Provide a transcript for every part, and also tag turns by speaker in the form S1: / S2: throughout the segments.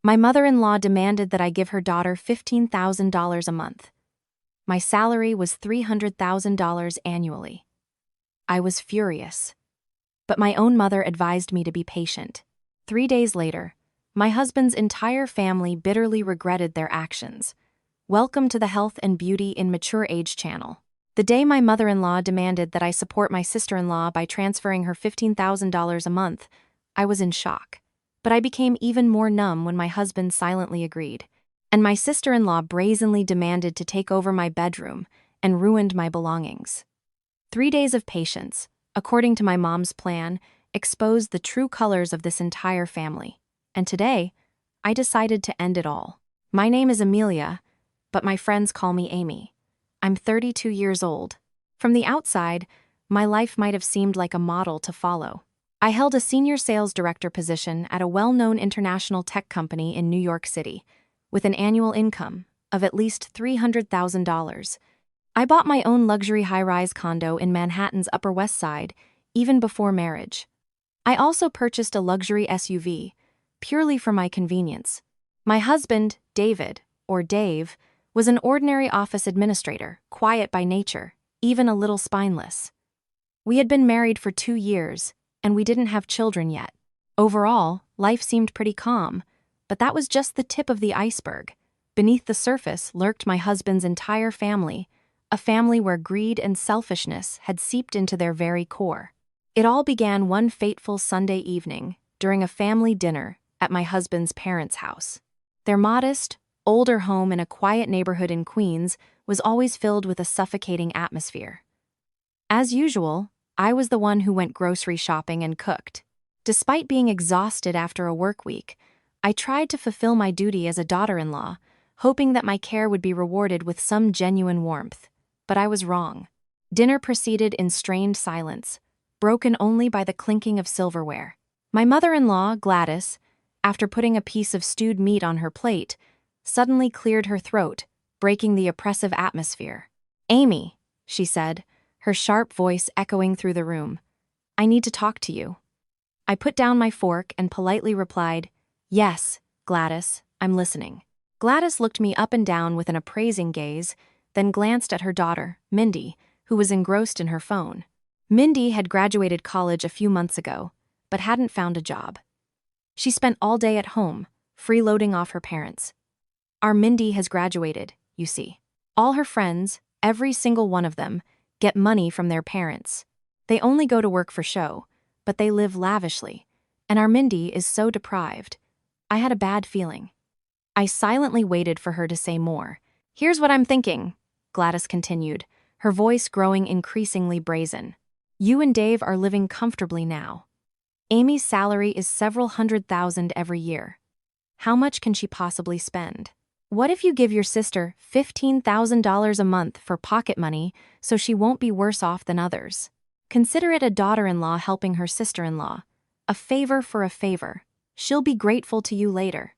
S1: My mother-in-law demanded that I give her daughter $15,000 a month. My salary was $300,000 annually. I was furious. But my own mother advised me to be patient. 3 days later, my husband's entire family bitterly regretted their actions. Welcome to the Health and Beauty in Mature Age channel. The day my mother-in-law demanded that I support my sister-in-law by transferring her $15,000 a month, I was in shock. But I became even more numb when my husband silently agreed. And my sister-in-law brazenly demanded to take over my bedroom and ruined my belongings. 3 days of patience, according to my mom's plan, exposed the true colors of this entire family. And today, I decided to end it all. My name is Amelia, but my friends call me Amy. I'm 32 years old. From the outside, my life might have seemed like a model to follow. I held a senior sales director position at a well-known international tech company in New York City, with an annual income of at least $300,000. I bought my own luxury high-rise condo in Manhattan's Upper West Side, even before marriage. I also purchased a luxury SUV, purely for my convenience. My husband, David, or Dave, was an ordinary office administrator, quiet by nature, even a little spineless. We had been married for 2 years, and we didn't have children yet. Overall, life seemed pretty calm, but that was just the tip of the iceberg. Beneath the surface lurked my husband's entire family, a family where greed and selfishness had seeped into their very core. It all began one fateful Sunday evening, during a family dinner at my husband's parents' house. Their modest, older home in a quiet neighborhood in Queens was always filled with a suffocating atmosphere. As usual, I was the one who went grocery shopping and cooked. Despite being exhausted after a work week, I tried to fulfill my duty as a daughter-in-law, hoping that my care would be rewarded with some genuine warmth. But I was wrong. Dinner proceeded in strained silence, broken only by the clinking of silverware. My mother-in-law, Gladys, after putting a piece of stewed meat on her plate, suddenly cleared her throat, breaking the oppressive atmosphere. "Amy," she said, her sharp voice echoing through the room, "I need to talk to you." I put down my fork and politely replied, "Yes, Gladys, I'm listening." Gladys looked me up and down with an appraising gaze, then glanced at her daughter, Mindy, who was engrossed in her phone. Mindy had graduated college a few months ago, but hadn't found a job. She spent all day at home, freeloading off her parents. Our Mindy has graduated, you see. All her friends, every single one of them, get money from their parents. They only go to work for show, but they live lavishly, and our Mindy is so deprived. I had a bad feeling. I silently waited for her to say more. "Here's what I'm thinking," Gladys continued, her voice growing increasingly brazen. "You and Dave are living comfortably now. Amy's salary is several $100,000 every year. How much can she possibly spend? What if you give your sister $15,000 a month for pocket money so she won't be worse off than others? Consider it a daughter-in-law helping her sister-in-law. A favor for a favor. She'll be grateful to you later."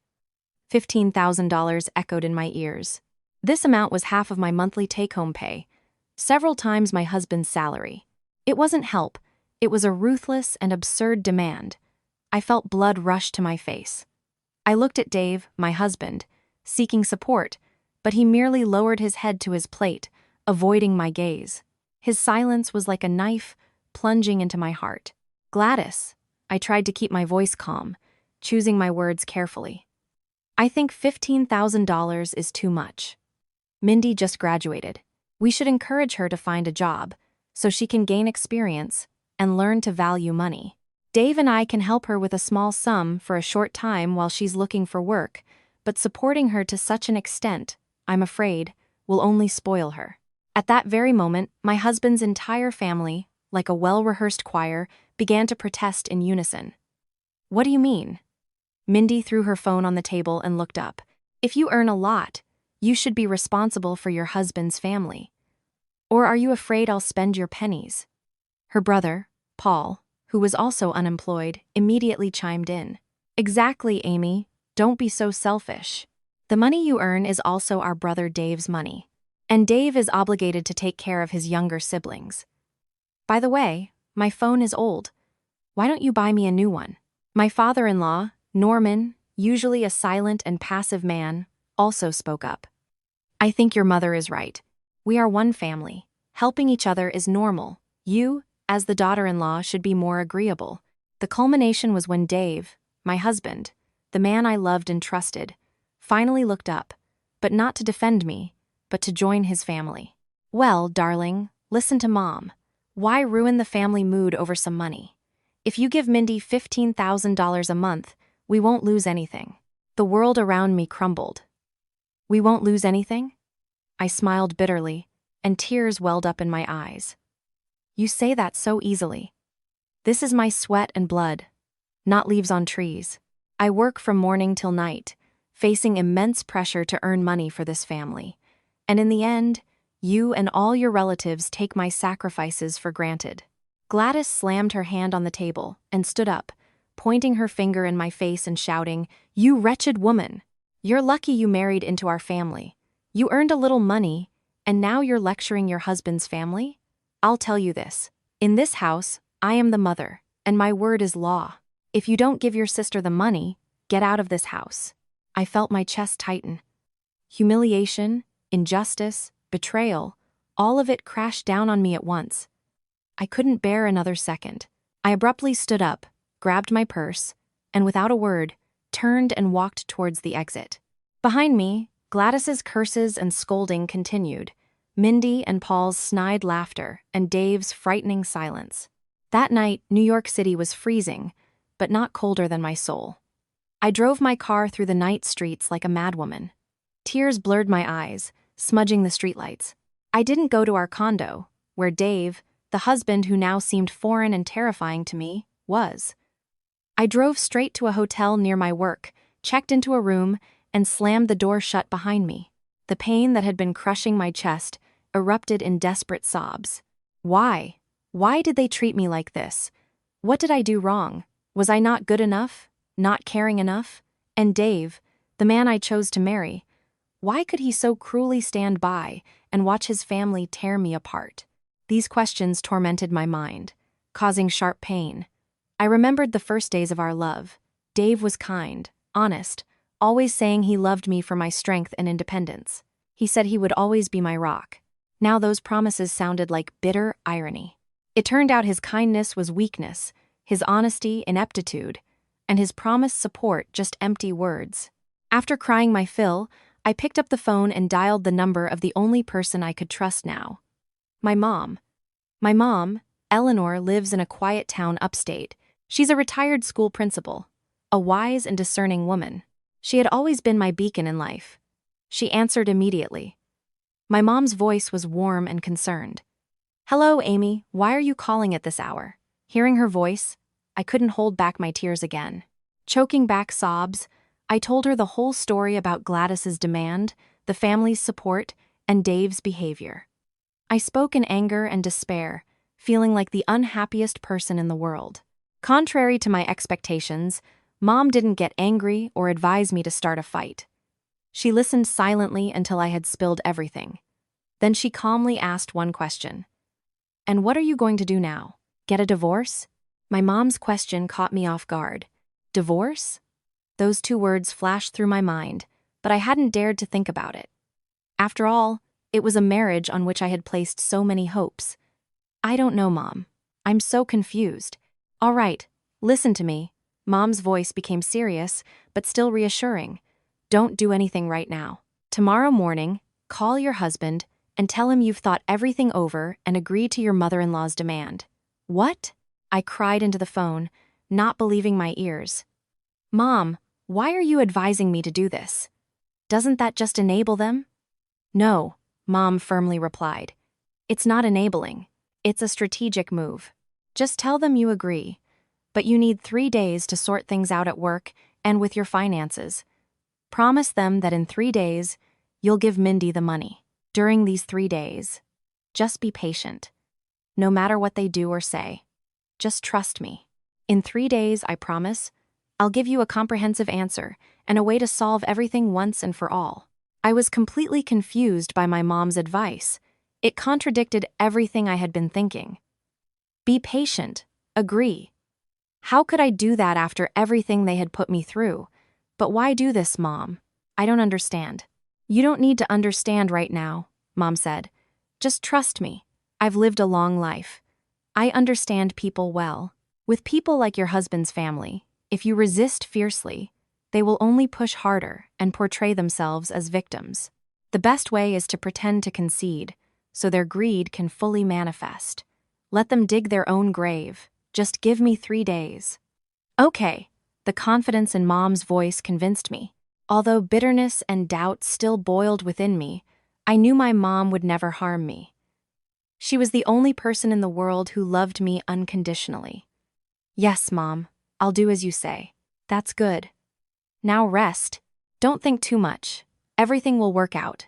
S1: $15,000 echoed in my ears. This amount was half of my monthly take-home pay, several times my husband's salary. It wasn't help, it was a ruthless and absurd demand. I felt blood rush to my face. I looked at Dave, my husband, seeking support, but he merely lowered his head to his plate, avoiding my gaze. His silence was like a knife plunging into my heart. "Gladys," I tried to keep my voice calm, choosing my words carefully. "I think $15,000 is too much. Mindy just graduated. We should encourage her to find a job, so she can gain experience and learn to value money. Dave and I can help her with a small sum for a short time while she's looking for work, but supporting her to such an extent, I'm afraid, will only spoil her." At that very moment, my husband's entire family, like a well-rehearsed choir, began to protest in unison. "What do you mean?" Mindy threw her phone on the table and looked up. "If you earn a lot, you should be responsible for your husband's family. Or are you afraid I'll spend your pennies?" Her brother, Paul, who was also unemployed, immediately chimed in. "Exactly, Amy. Don't be so selfish. The money you earn is also our brother Dave's money. And Dave is obligated to take care of his younger siblings. By the way, my phone is old. Why don't you buy me a new one? My father-in-law, Norman, usually a silent and passive man, also spoke up. I think your mother is right. We are one family. Helping each other is normal. You, as the daughter-in-law, should be more agreeable. The culmination was when Dave, my husband, the man I loved and trusted, finally looked up, but not to defend me, but to join his family. Well, darling, listen to Mom. Why ruin the family mood over some money? If you give Mindy $15,000 a month, we won't lose anything. The world around me crumbled. We won't lose anything? I smiled bitterly, and tears welled up in my eyes. You say that so easily. This is my sweat and blood, not leaves on trees. I work from morning till night, facing immense pressure to earn money for this family. And in the end, you and all your relatives take my sacrifices for granted. Gladys slammed her hand on the table and stood up, pointing her finger in my face and shouting, "You wretched woman! You're lucky you married into our family. You earned a little money, and now you're lecturing your husband's family? I'll tell you this. In this house, I am the mother, and my word is law. If you don't give your sister the money, get out of this house." I felt my chest tighten. Humiliation, injustice, betrayal, all of it crashed down on me at once. I couldn't bear another second. I abruptly stood up, grabbed my purse, and without a word, turned and walked towards the exit. Behind me, Gladys's curses and scolding continued, Mindy and Paul's snide laughter, and Dave's frightening silence. That night, New York City was freezing, but not colder than my soul. I drove my car through the night streets like a madwoman. Tears blurred my eyes, smudging the streetlights. I didn't go to our condo, where Dave, the husband who now seemed foreign and terrifying to me, was. I drove straight to a hotel near my work, checked into a room, and slammed the door shut behind me. The pain that had been crushing my chest erupted in desperate sobs. Why? Why did they treat me like this? What did I do wrong? Was I not good enough? Not caring enough? And Dave, the man I chose to marry, why could he so cruelly stand by and watch his family tear me apart? These questions tormented my mind, causing sharp pain. I remembered the first days of our love. Dave was kind, honest, always saying he loved me for my strength and independence. He said he would always be my rock. Now those promises sounded like bitter irony. It turned out his kindness was weakness, his honesty ineptitude, and his promised support just empty words. After crying my fill, I picked up the phone and dialed the number of the only person I could trust now. My mom. My mom, Eleanor, lives in a quiet town upstate. She's a retired school principal, a wise and discerning woman. She had always been my beacon in life. She answered immediately. My mom's voice was warm and concerned. "Hello, Amy, why are you calling at this hour?" Hearing her voice, I couldn't hold back my tears again. Choking back sobs, I told her the whole story about Gladys's demand, the family's support, and Dave's behavior. I spoke in anger and despair, feeling like the unhappiest person in the world. Contrary to my expectations, Mom didn't get angry or advise me to start a fight. She listened silently until I had spilled everything. Then she calmly asked one question. "And what are you going to do now? Get a divorce?" My mom's question caught me off guard. Divorce? Those two words flashed through my mind, but I hadn't dared to think about it. After all, it was a marriage on which I had placed so many hopes. "I don't know, Mom. I'm so confused." "All right, listen to me." Mom's voice became serious, but still reassuring. "Don't do anything right now. Tomorrow morning, call your husband and tell him you've thought everything over and agreed to your mother-in-law's demand." "What?" I cried into the phone, not believing my ears. "Mom, why are you advising me to do this? Doesn't that just enable them?" "No," Mom firmly replied. "It's not enabling. It's a strategic move. Just tell them you agree. But you need 3 days to sort things out at work and with your finances. Promise them that in 3 days, you'll give Mindy the money. During these 3 days, just be patient. No matter what they do or say, just trust me. In 3 days, I promise, I'll give you a comprehensive answer and a way to solve everything once and for all." I was completely confused by my mom's advice. It contradicted everything I had been thinking. Be patient. Agree. How could I do that after everything they had put me through? But why do this, Mom? I don't understand. You don't need to understand right now, Mom said. Just trust me. I've lived a long life. I understand people well. With people like your husband's family, if you resist fiercely, they will only push harder and portray themselves as victims. The best way is to pretend to concede, so their greed can fully manifest. Let them dig their own grave. Just give me 3 days. Okay. The confidence in Mom's voice convinced me. Although bitterness and doubt still boiled within me, I knew my mom would never harm me. She was the only person in the world who loved me unconditionally. Yes, Mom, I'll do as you say. That's good. Now rest. Don't think too much. Everything will work out.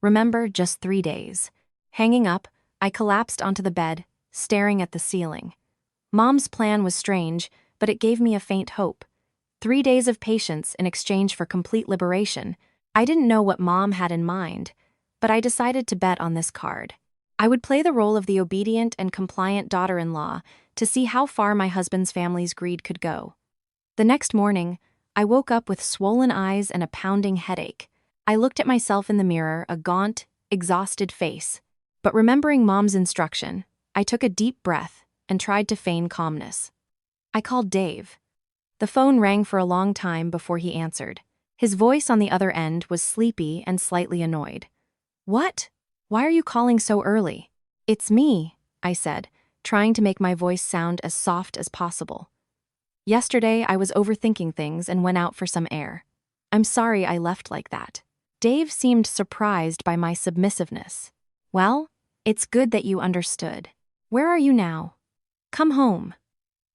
S1: Remember, just 3 days. Hanging up, I collapsed onto the bed, staring at the ceiling. Mom's plan was strange, but it gave me a faint hope. 3 days of patience in exchange for complete liberation. I didn't know what Mom had in mind, but I decided to bet on this card. I would play the role of the obedient and compliant daughter-in-law to see how far my husband's family's greed could go. The next morning, I woke up with swollen eyes and a pounding headache. I looked at myself in the mirror, a gaunt, exhausted face. But remembering Mom's instruction, I took a deep breath and tried to feign calmness. I called Dave. The phone rang for a long time before he answered. His voice on the other end was sleepy and slightly annoyed. What? Why are you calling so early? It's me, I said, trying to make my voice sound as soft as possible. Yesterday, I was overthinking things and went out for some air. I'm sorry I left like that. Dave seemed surprised by my submissiveness. Well, it's good that you understood. Where are you now? Come home.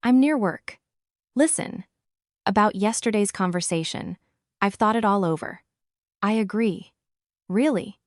S1: I'm near work. Listen. About yesterday's conversation, I've thought it all over. I agree. Really?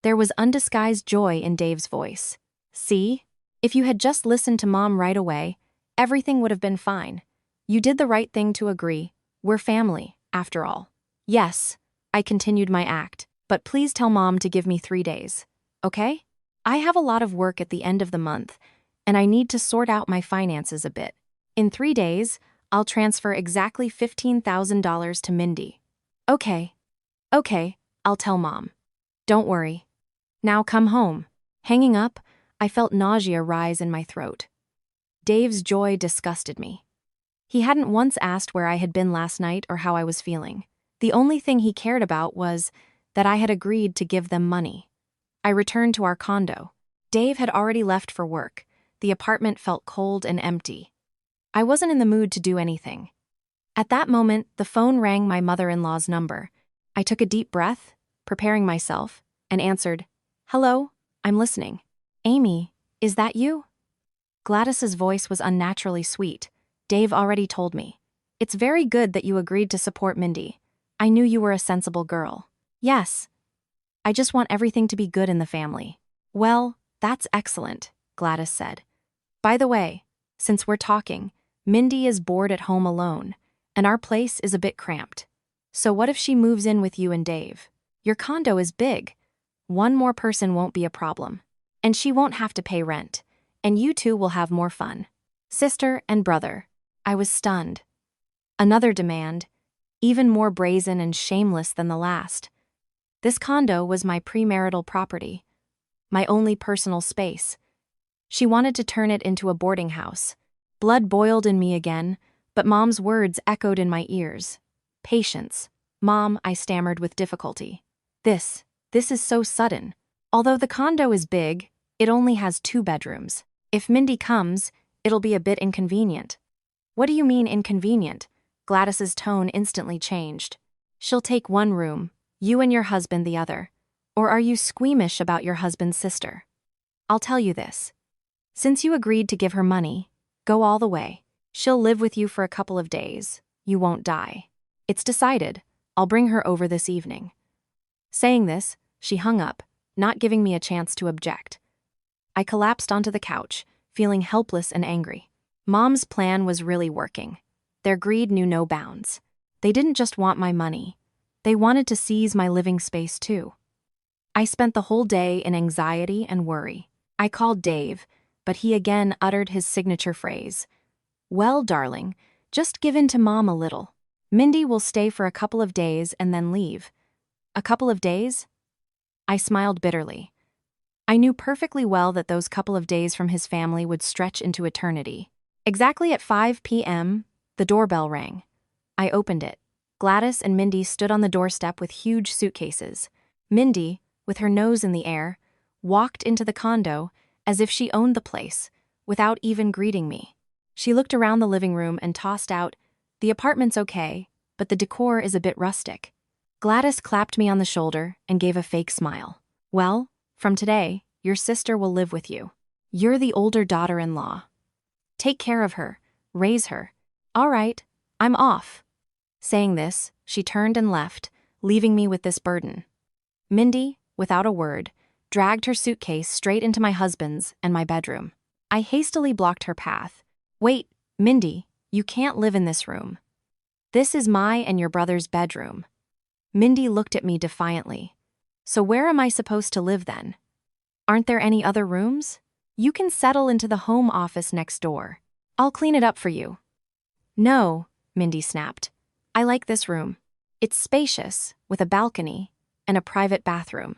S1: There was undisguised joy in Dave's voice. See? If you had just listened to Mom right away, everything would have been fine. You did the right thing to agree. We're family, after all. Yes, I continued my act, but please tell Mom to give me 3 days. Okay? I have a lot of work at the end of the month, and I need to sort out my finances a bit. In 3 days, I'll transfer exactly $15,000 to Mindy. Okay, I'll tell Mom. Don't worry. Now come home. Hanging up, I felt nausea rise in my throat. Dave's joy disgusted me. He hadn't once asked where I had been last night or how I was feeling. The only thing he cared about was that I had agreed to give them money. I returned to our condo. Dave had already left for work. The apartment felt cold and empty. I wasn't in the mood to do anything. At that moment, the phone rang my mother-in-law's number. I took a deep breath, preparing myself, and answered, "Hello, I'm listening." "Amy, is that you?" Gladys's voice was unnaturally sweet. Dave already told me. "It's very good that you agreed to support Mindy. I knew you were a sensible girl." "Yes. I just want everything to be good in the family." "Well, that's excellent," Gladys said. "By the way, since we're talking, Mindy is bored at home alone, and our place is a bit cramped. So what if she moves in with you and Dave? Your condo is big. One more person won't be a problem. And she won't have to pay rent. And you two will have more fun. Sister and brother." I was stunned. Another demand, even more brazen and shameless than the last. This condo was my premarital property, my only personal space. She wanted to turn it into a boarding house. Blood boiled in me again, but Mom's words echoed in my ears. "Patience. Mom," I stammered with difficulty. This is so sudden. Although the condo is big, it only has 2 bedrooms. If Mindy comes, it'll be a bit inconvenient." "What do you mean inconvenient?" Gladys's tone instantly changed. "She'll take one room, you and your husband the other. Or are you squeamish about your husband's sister? I'll tell you this. Since you agreed to give her money, go all the way. She'll live with you for a couple of days. You won't die. It's decided. I'll bring her over this evening." Saying this, she hung up, not giving me a chance to object. I collapsed onto the couch, feeling helpless and angry. Mom's plan was really working. Their greed knew no bounds. They didn't just want my money. They wanted to seize my living space too. I spent the whole day in anxiety and worry. I called Dave, but he again uttered his signature phrase. "Well, darling, just give in to Mom a little. Mindy will stay for a couple of days and then leave. A couple of days? I smiled bitterly. I knew perfectly well that those couple of days from his family would stretch into eternity. Exactly at 5 p.m., the doorbell rang. I opened it. Gladys and Mindy stood on the doorstep with huge suitcases. Mindy, with her nose in the air, walked into the condo as if she owned the place, without even greeting me. She looked around the living room and tossed out, "The apartment's okay, but the decor is a bit rustic." Gladys clapped me on the shoulder and gave a fake smile. "Well, from today, your sister will live with you. You're the older daughter-in-law. Take care of her, raise her. All right, I'm off." Saying this, she turned and left, leaving me with this burden. Mindy, without a word, dragged her suitcase straight into my husband's and my bedroom. I hastily blocked her path. "Wait, Mindy, you can't live in this room. This is my and your brother's bedroom." Mindy looked at me defiantly. "So where am I supposed to live then? Aren't there any other rooms? You can settle into the home office next door. I'll clean it up for you." "No," Mindy snapped. "I like this room. It's spacious, with a balcony and a private bathroom.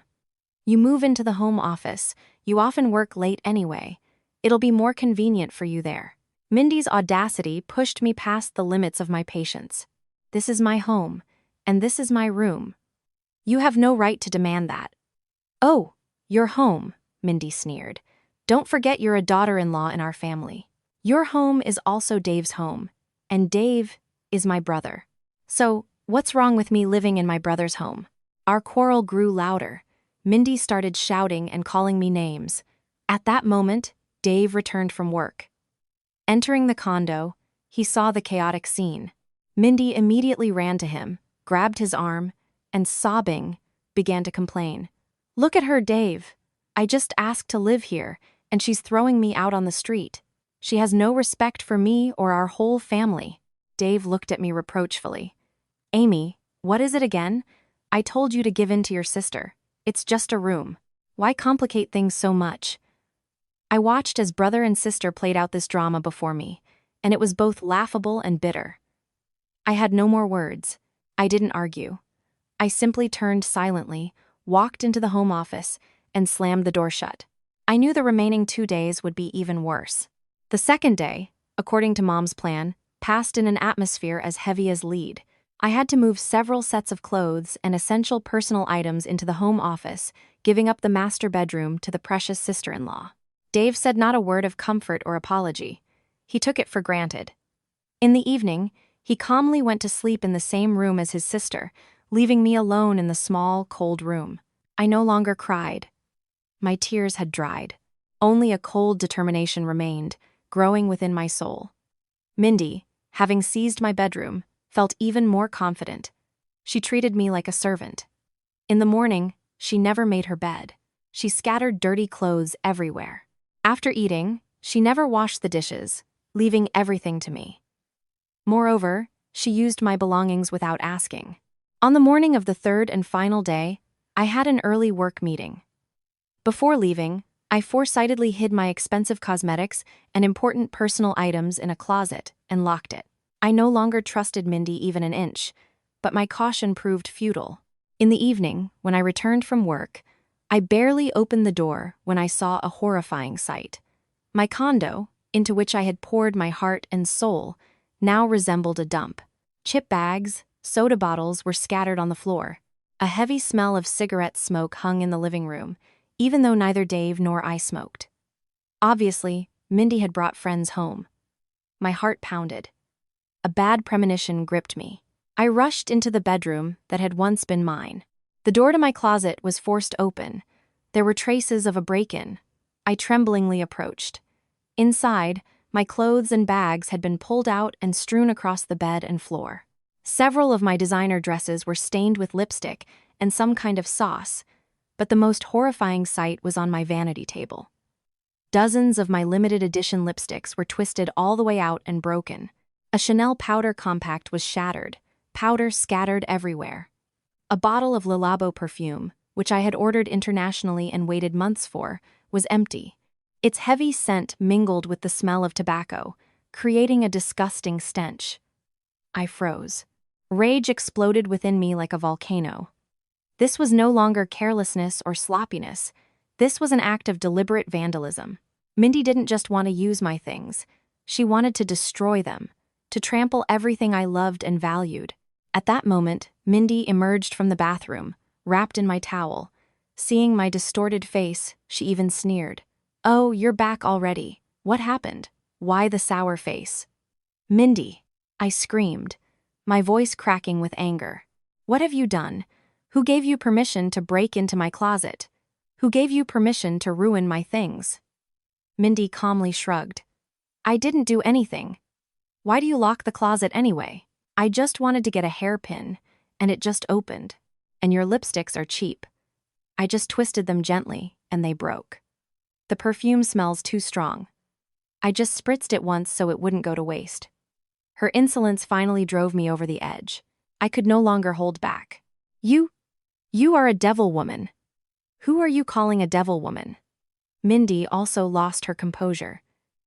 S1: You move into the home office. You often work late anyway. It'll be more convenient for you there." Mindy's audacity pushed me past the limits of my patience. "This is my home, and this is my room. You have no right to demand that." "Oh, your home," Mindy sneered. "Don't forget you're a daughter-in-law in our family. Your home is also Dave's home, and Dave is my brother. So, what's wrong with me living in my brother's home?" Our quarrel grew louder. Mindy started shouting and calling me names. At that moment, Dave returned from work. Entering the condo, he saw the chaotic scene. Mindy immediately ran to him, grabbed his arm, and sobbing, began to complain. "Look at her, Dave. I just asked to live here, and she's throwing me out on the street. She has no respect for me or our whole family." Dave looked at me reproachfully. "Amy, what is it again? I told you to give in to your sister. It's just a room. Why complicate things so much?" I watched as brother and sister played out this drama before me, and it was both laughable and bitter. I had no more words. I didn't argue. I simply turned silently, walked into the home office, and slammed the door shut. I knew the remaining 2 days would be even worse. The second day, according to Mom's plan, passed in an atmosphere as heavy as lead. I had to move several sets of clothes and essential personal items into the home office, giving up the master bedroom to the precious sister-in-law. Dave said not a word of comfort or apology. He took it for granted. In the evening, he calmly went to sleep in the same room as his sister, leaving me alone in the small, cold room. I no longer cried. My tears had dried. Only a cold determination remained, growing within my soul. Mindy, having seized my bedroom, felt even more confident. She treated me like a servant. In the morning, she never made her bed. She scattered dirty clothes everywhere. After eating, she never washed the dishes, leaving everything to me. Moreover, she used my belongings without asking. On the morning of the third and final day, I had an early work meeting. Before leaving, I foresightedly hid my expensive cosmetics and important personal items in a closet and locked it. I no longer trusted Mindy even an inch, but my caution proved futile. In the evening, when I returned from work, I barely opened the door when I saw a horrifying sight. My condo, into which I had poured my heart and soul, now resembled a dump. Chip bags, soda bottles were scattered on the floor. A heavy smell of cigarette smoke hung in the living room, even though neither Dave nor I smoked. Obviously, Mindy had brought friends home. My heart pounded. A bad premonition gripped me. I rushed into the bedroom that had once been mine. The door to my closet was forced open. There were traces of a break-in. I tremblingly approached. Inside, my clothes and bags had been pulled out and strewn across the bed and floor. Several of my designer dresses were stained with lipstick and some kind of sauce, but the most horrifying sight was on my vanity table. Dozens of my limited edition lipsticks were twisted all the way out and broken. A Chanel powder compact was shattered, powder scattered everywhere. A bottle of Le Labo perfume, which I had ordered internationally and waited months for, was empty. Its heavy scent mingled with the smell of tobacco, creating a disgusting stench. I froze. Rage exploded within me like a volcano. This was no longer carelessness or sloppiness. This was an act of deliberate vandalism. Mindy didn't just want to use my things. She wanted to destroy them, to trample everything I loved and valued. At that moment, Mindy emerged from the bathroom, wrapped in my towel. Seeing my distorted face, she even sneered. "Oh, you're back already. What happened? Why the sour face?" "Mindy," I screamed, my voice cracking with anger. "What have you done? Who gave you permission to break into my closet? Who gave you permission to ruin my things?" Mindy calmly shrugged. "I didn't do anything. Why do you lock the closet anyway? I just wanted to get a hairpin, and it just opened. And your lipsticks are cheap. I just twisted them gently, and they broke. The perfume smells too strong. I just spritzed it once so it wouldn't go to waste." Her insolence finally drove me over the edge. I could no longer hold back. You are a devil woman." "Who are you calling a devil woman?" Mindy also lost her composure.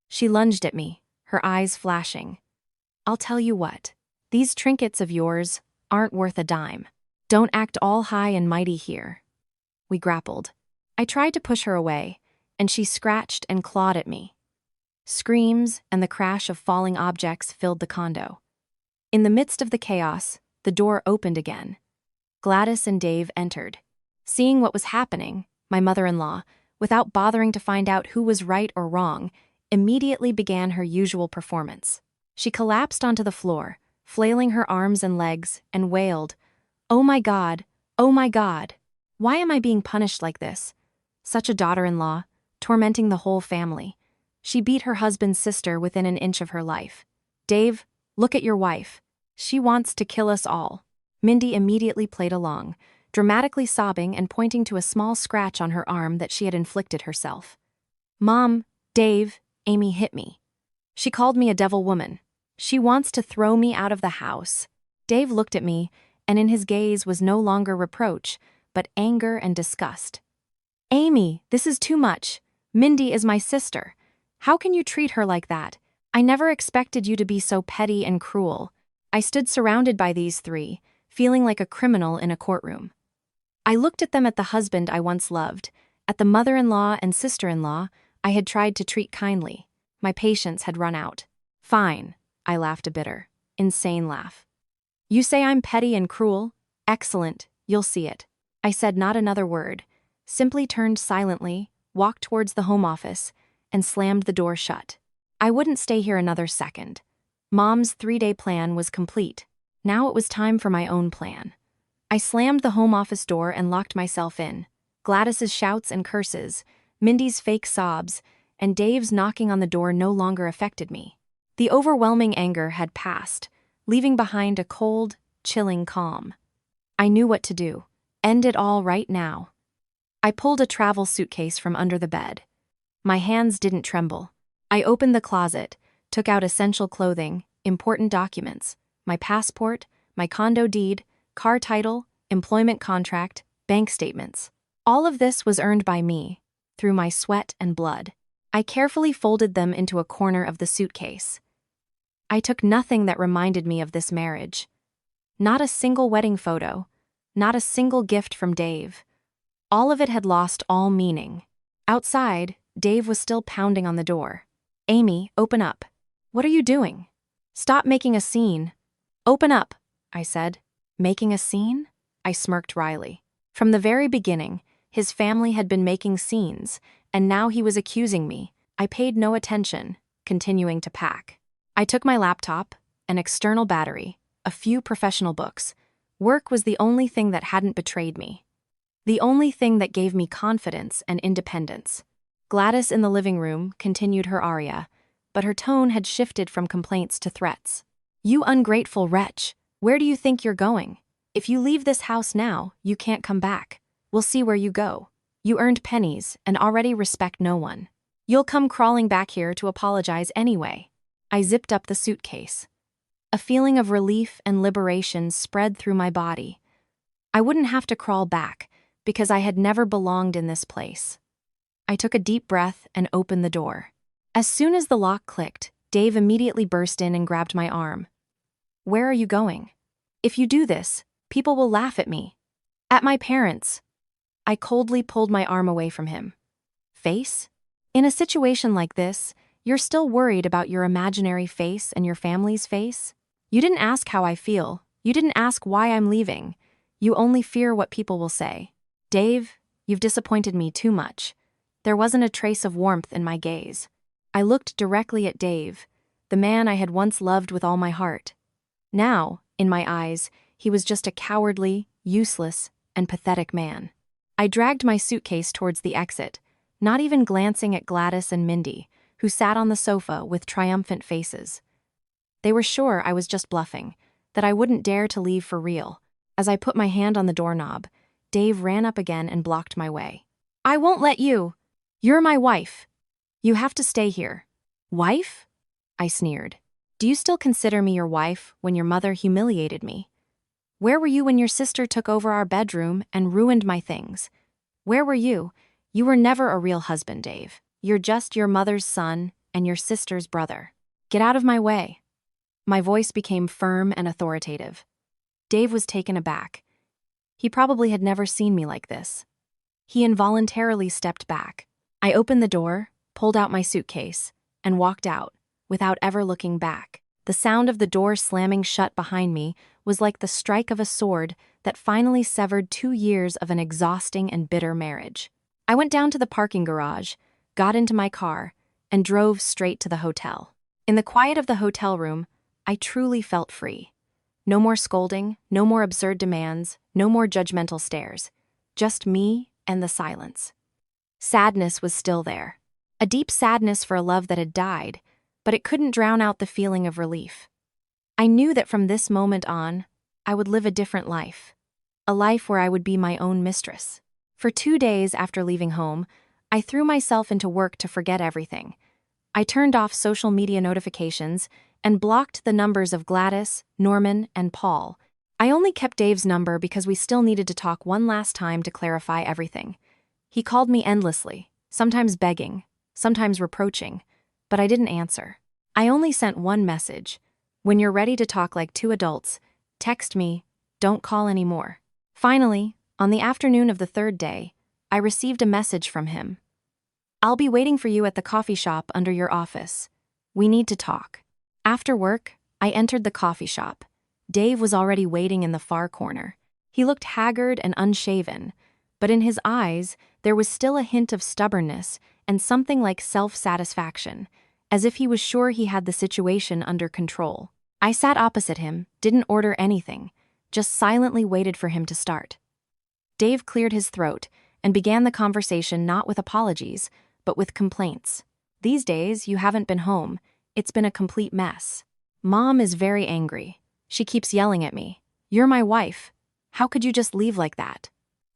S1: She lunged at me, her eyes flashing. "I'll tell you what. These trinkets of yours aren't worth a dime. Don't act all high and mighty here." We grappled. I tried to push her away, and she scratched and clawed at me. Screams and the crash of falling objects filled the condo. In the midst of the chaos, the door opened again. Gladys and Dave entered. Seeing what was happening, my mother-in-law, without bothering to find out who was right or wrong, immediately began her usual performance. She collapsed onto the floor, flailing her arms and legs, and wailed, "Oh my God, oh my God. Why am I being punished like this? Such a daughter-in-law, tormenting the whole family. She beat her husband's sister within an inch of her life. Dave, look at your wife. She wants to kill us all." Mindy immediately played along, dramatically sobbing and pointing to a small scratch on her arm that she had inflicted herself. "Mom, Dave, Amy hit me. She called me a devil woman. She wants to throw me out of the house." Dave looked at me, and in his gaze was no longer reproach, but anger and disgust. "Amy, this is too much. Mindy is my sister. How can you treat her like that? I never expected you to be so petty and cruel." I stood surrounded by these three, feeling like a criminal in a courtroom. I looked at them, at the husband I once loved, at the mother-in-law and sister-in-law I had tried to treat kindly. My patience had run out. "Fine," I laughed, a bitter, insane laugh. "You say I'm petty and cruel? Excellent, you'll see it." I said not another word, simply turned silently, walked towards the home office, and slammed the door shut. I wouldn't stay here another second. Mom's 3-day plan was complete. Now it was time for my own plan. I slammed the home office door and locked myself in. Gladys's shouts and curses, Mindy's fake sobs, and Dave's knocking on the door no longer affected me. The overwhelming anger had passed, leaving behind a cold, chilling calm. I knew what to do. End it all right now. I pulled a travel suitcase from under the bed. My hands didn't tremble. I opened the closet, took out essential clothing, important documents, my passport, my condo deed, car title, employment contract, bank statements. All of this was earned by me, through my sweat and blood. I carefully folded them into a corner of the suitcase. I took nothing that reminded me of this marriage. Not a single wedding photo, not a single gift from Dave. All of it had lost all meaning. Outside, Dave was still pounding on the door. "Amy, open up. What are you doing? Stop making a scene." "Open up," I said. "Making a scene?" I smirked wryly. From the very beginning, his family had been making scenes, and now he was accusing me. I paid no attention, continuing to pack. I took my laptop, an external battery, a few professional books. Work was the only thing that hadn't betrayed me. The only thing that gave me confidence and independence. Gladys in the living room continued her aria, but her tone had shifted from complaints to threats. "You ungrateful wretch, where do you think you're going? If you leave this house now, you can't come back. We'll see where you go. You earned pennies and already respect no one. You'll come crawling back here to apologize anyway." I zipped up the suitcase. A feeling of relief and liberation spread through my body. I wouldn't have to crawl back, because I had never belonged in this place. I took a deep breath and opened the door. As soon as the lock clicked, Dave immediately burst in and grabbed my arm. "Where are you going?" If you do this, people will laugh at me. At my parents. I coldly pulled my arm away from him. Face? In a situation like this, you're still worried about your imaginary face and your family's face? You didn't ask how I feel. You didn't ask why I'm leaving. You only fear what people will say. Dave, you've disappointed me too much. There wasn't a trace of warmth in my gaze. I looked directly at Dave, the man I had once loved with all my heart. Now, in my eyes, he was just a cowardly, useless, and pathetic man. I dragged my suitcase towards the exit, not even glancing at Gladys and Mindy, who sat on the sofa with triumphant faces. They were sure I was just bluffing, that I wouldn't dare to leave for real. As I put my hand on the doorknob, Dave ran up again and blocked my way. I won't let you. You're my wife. You have to stay here. Wife? I sneered. Do you still consider me your wife when your mother humiliated me? Where were you when your sister took over our bedroom and ruined my things? Where were you? You were never a real husband, Dave. You're just your mother's son and your sister's brother. Get out of my way. My voice became firm and authoritative. Dave was taken aback. He probably had never seen me like this. He involuntarily stepped back. I opened the door, pulled out my suitcase, and walked out, without ever looking back. The sound of the door slamming shut behind me was like the strike of a sword that finally severed 2 years of an exhausting and bitter marriage. I went down to the parking garage, got into my car, and drove straight to the hotel. In the quiet of the hotel room, I truly felt free. No more scolding, no more absurd demands, no more judgmental stares. Just me and the silence. Sadness was still there. A deep sadness for a love that had died, but it couldn't drown out the feeling of relief. I knew that from this moment on, I would live a different life. A life where I would be my own mistress. For 2 days after leaving home, I threw myself into work to forget everything. I turned off social media notifications and blocked the numbers of Gladys, Norman, and Paul. I only kept Dave's number because we still needed to talk one last time to clarify everything. He called me endlessly, sometimes begging, sometimes reproaching, but I didn't answer. I only sent one message. When you're ready to talk like 2 adults, text me, don't call anymore. Finally, on the afternoon of the 3rd day, I received a message from him. I'll be waiting for you at the coffee shop under your office. We need to talk. After work, I entered the coffee shop. Dave was already waiting in the far corner. He looked haggard and unshaven, but in his eyes, there was still a hint of stubbornness and something like self-satisfaction, as if he was sure he had the situation under control. I sat opposite him, didn't order anything, just silently waited for him to start. Dave cleared his throat and began the conversation not with apologies, but with complaints. These days, you haven't been home. It's been a complete mess. Mom is very angry. She keeps yelling at me. You're my wife. How could you just leave like that?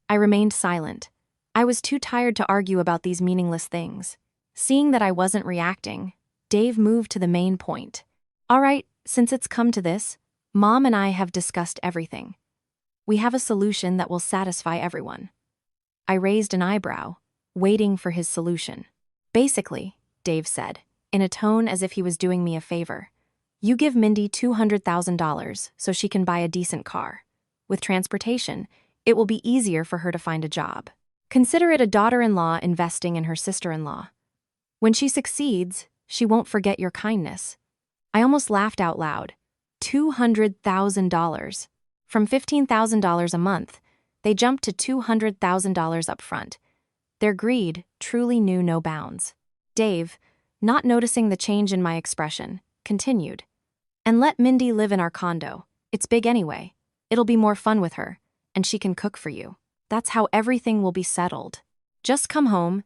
S1: I remained silent. I was too tired to argue about these meaningless things. Seeing that I wasn't reacting, Dave moved to the main point. All right, since it's come to this, Mom and I have discussed everything. We have a solution that will satisfy everyone. I raised an eyebrow, waiting for his solution. Basically, Dave said, in a tone as if he was doing me a favor, you give Mindy $200,000 so she can buy a decent car. With transportation, it will be easier for her to find a job. Consider it a daughter-in-law investing in her sister-in-law. When she succeeds, she won't forget your kindness. I almost laughed out loud. $200,000. From $15,000 a month, they jumped to $200,000 up front. Their greed truly knew no bounds. Dave, not noticing the change in my expression, continued. And let Mindy live in our condo. It's big anyway. It'll be more fun with her, and she can cook for you. That's how everything will be settled. Just come home,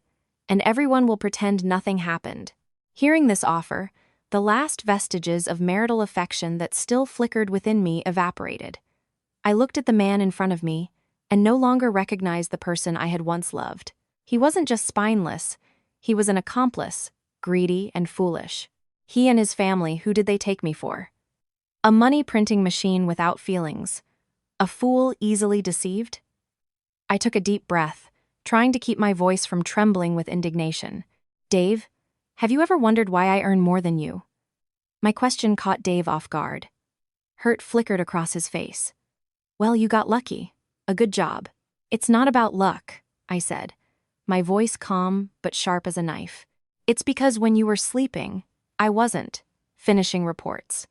S1: and everyone will pretend nothing happened. Hearing this offer, the last vestiges of marital affection that still flickered within me evaporated. I looked at the man in front of me and no longer recognized the person I had once loved. He wasn't just spineless, he was an accomplice, greedy and foolish. He and his family, who did they take me for? A money-printing machine without feelings. A fool easily deceived? I took a deep breath, trying to keep my voice from trembling with indignation. Dave, have you ever wondered why I earn more than you? My question caught Dave off guard. Hurt flickered across his face. Well, you got lucky. A good job. It's not about luck, I said, my voice calm but sharp as a knife. It's because when you were sleeping, I wasn't finishing reports.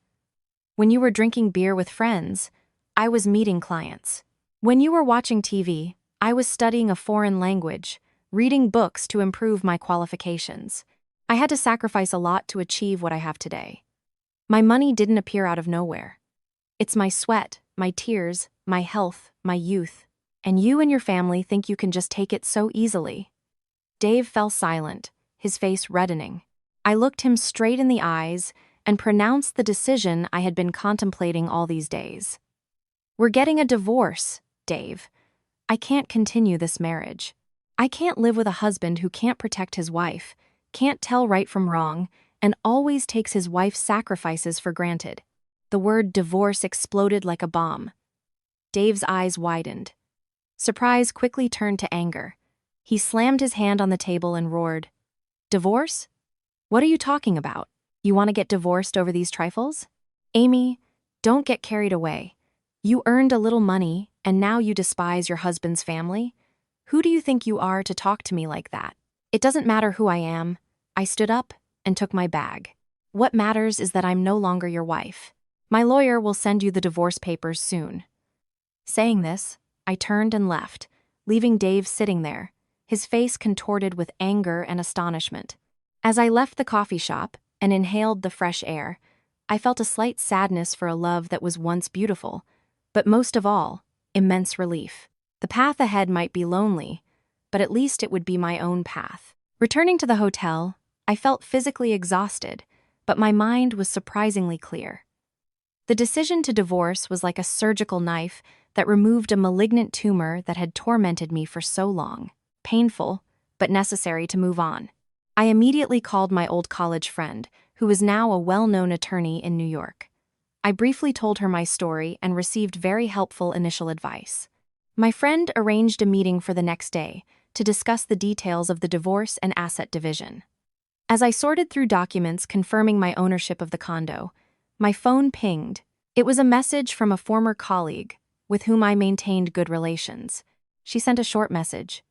S1: When you were drinking beer with friends, I was meeting clients. When you were watching TV, I was studying a foreign language, reading books to improve my qualifications. I had to sacrifice a lot to achieve what I have today. My money didn't appear out of nowhere. It's my sweat, my tears, my health, my youth. And you and your family think you can just take it so easily. Dave fell silent, his face reddening. I looked him straight in the eyes and pronounced the decision I had been contemplating all these days. We're getting a divorce, Dave. I can't continue this marriage. I can't live with a husband who can't protect his wife, can't tell right from wrong, and always takes his wife's sacrifices for granted. The word divorce exploded like a bomb. Dave's eyes widened. Surprise quickly turned to anger. He slammed his hand on the table and roared, Divorce? What are you talking about? You want to get divorced over these trifles? Amy, don't get carried away. You earned a little money, and now you despise your husband's family? Who do you think you are to talk to me like that? It doesn't matter who I am. I stood up and took my bag. What matters is that I'm no longer your wife. My lawyer will send you the divorce papers soon. Saying this, I turned and left, leaving Dave sitting there, his face contorted with anger and astonishment. As I left the coffee shop and inhaled the fresh air, I felt a slight sadness for a love that was once beautiful, but most of all, immense relief. The path ahead might be lonely, but at least it would be my own path. Returning to the hotel, I felt physically exhausted, but my mind was surprisingly clear. The decision to divorce was like a surgical knife that removed a malignant tumor that had tormented me for so long. Painful, but necessary to move on. I immediately called my old college friend, who is now a well-known attorney in New York. I briefly told her my story and received very helpful initial advice. My friend arranged a meeting for the next day to discuss the details of the divorce and asset division. As I sorted through documents confirming my ownership of the condo, my phone pinged. It was a message from a former colleague with whom I maintained good relations. She sent a short message.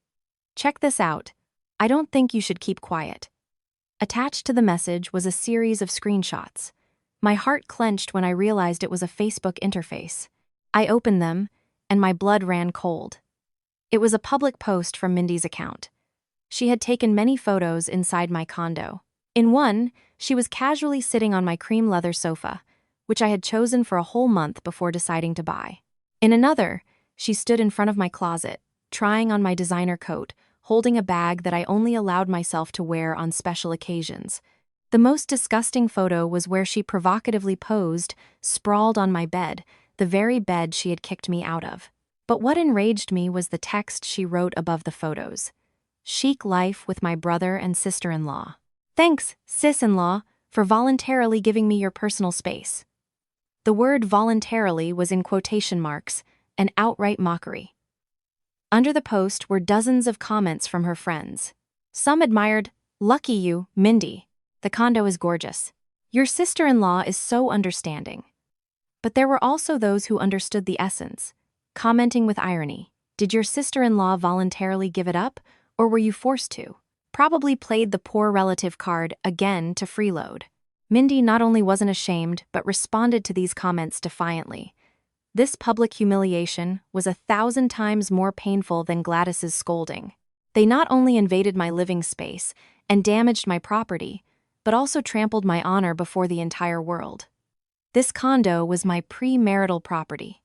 S1: Check this out. I don't think you should keep quiet. Attached to the message was a series of screenshots. My heart clenched when I realized it was a Facebook interface. I opened them, and my blood ran cold. It was a public post from Mindy's account. She had taken many photos inside my condo. In one, she was casually sitting on my cream leather sofa, which I had chosen for a whole month before deciding to buy. In another, she stood in front of my closet, trying on my designer coat, holding a bag that I only allowed myself to wear on special occasions. The most disgusting photo was where she provocatively posed, sprawled on my bed, the very bed she had kicked me out of. But what enraged me was the text she wrote above the photos. Chic life with my brother and sister-in-law. Thanks, sis-in-law, for voluntarily giving me your personal space. The word voluntarily was in quotation marks, an outright mockery. Under the post were dozens of comments from her friends. Some admired, "Lucky you, Mindy. The condo is gorgeous. Your sister-in-law is so understanding." But there were also those who understood the essence, commenting with irony. Did your sister-in-law voluntarily give it up, or were you forced to? Probably played the poor relative card again to freeload. Mindy not only wasn't ashamed, but responded to these comments defiantly. This public humiliation was 1,000 times more painful than Gladys's scolding. They not only invaded my living space and damaged my property, but also trampled my honor before the entire world. This condo was my premarital property.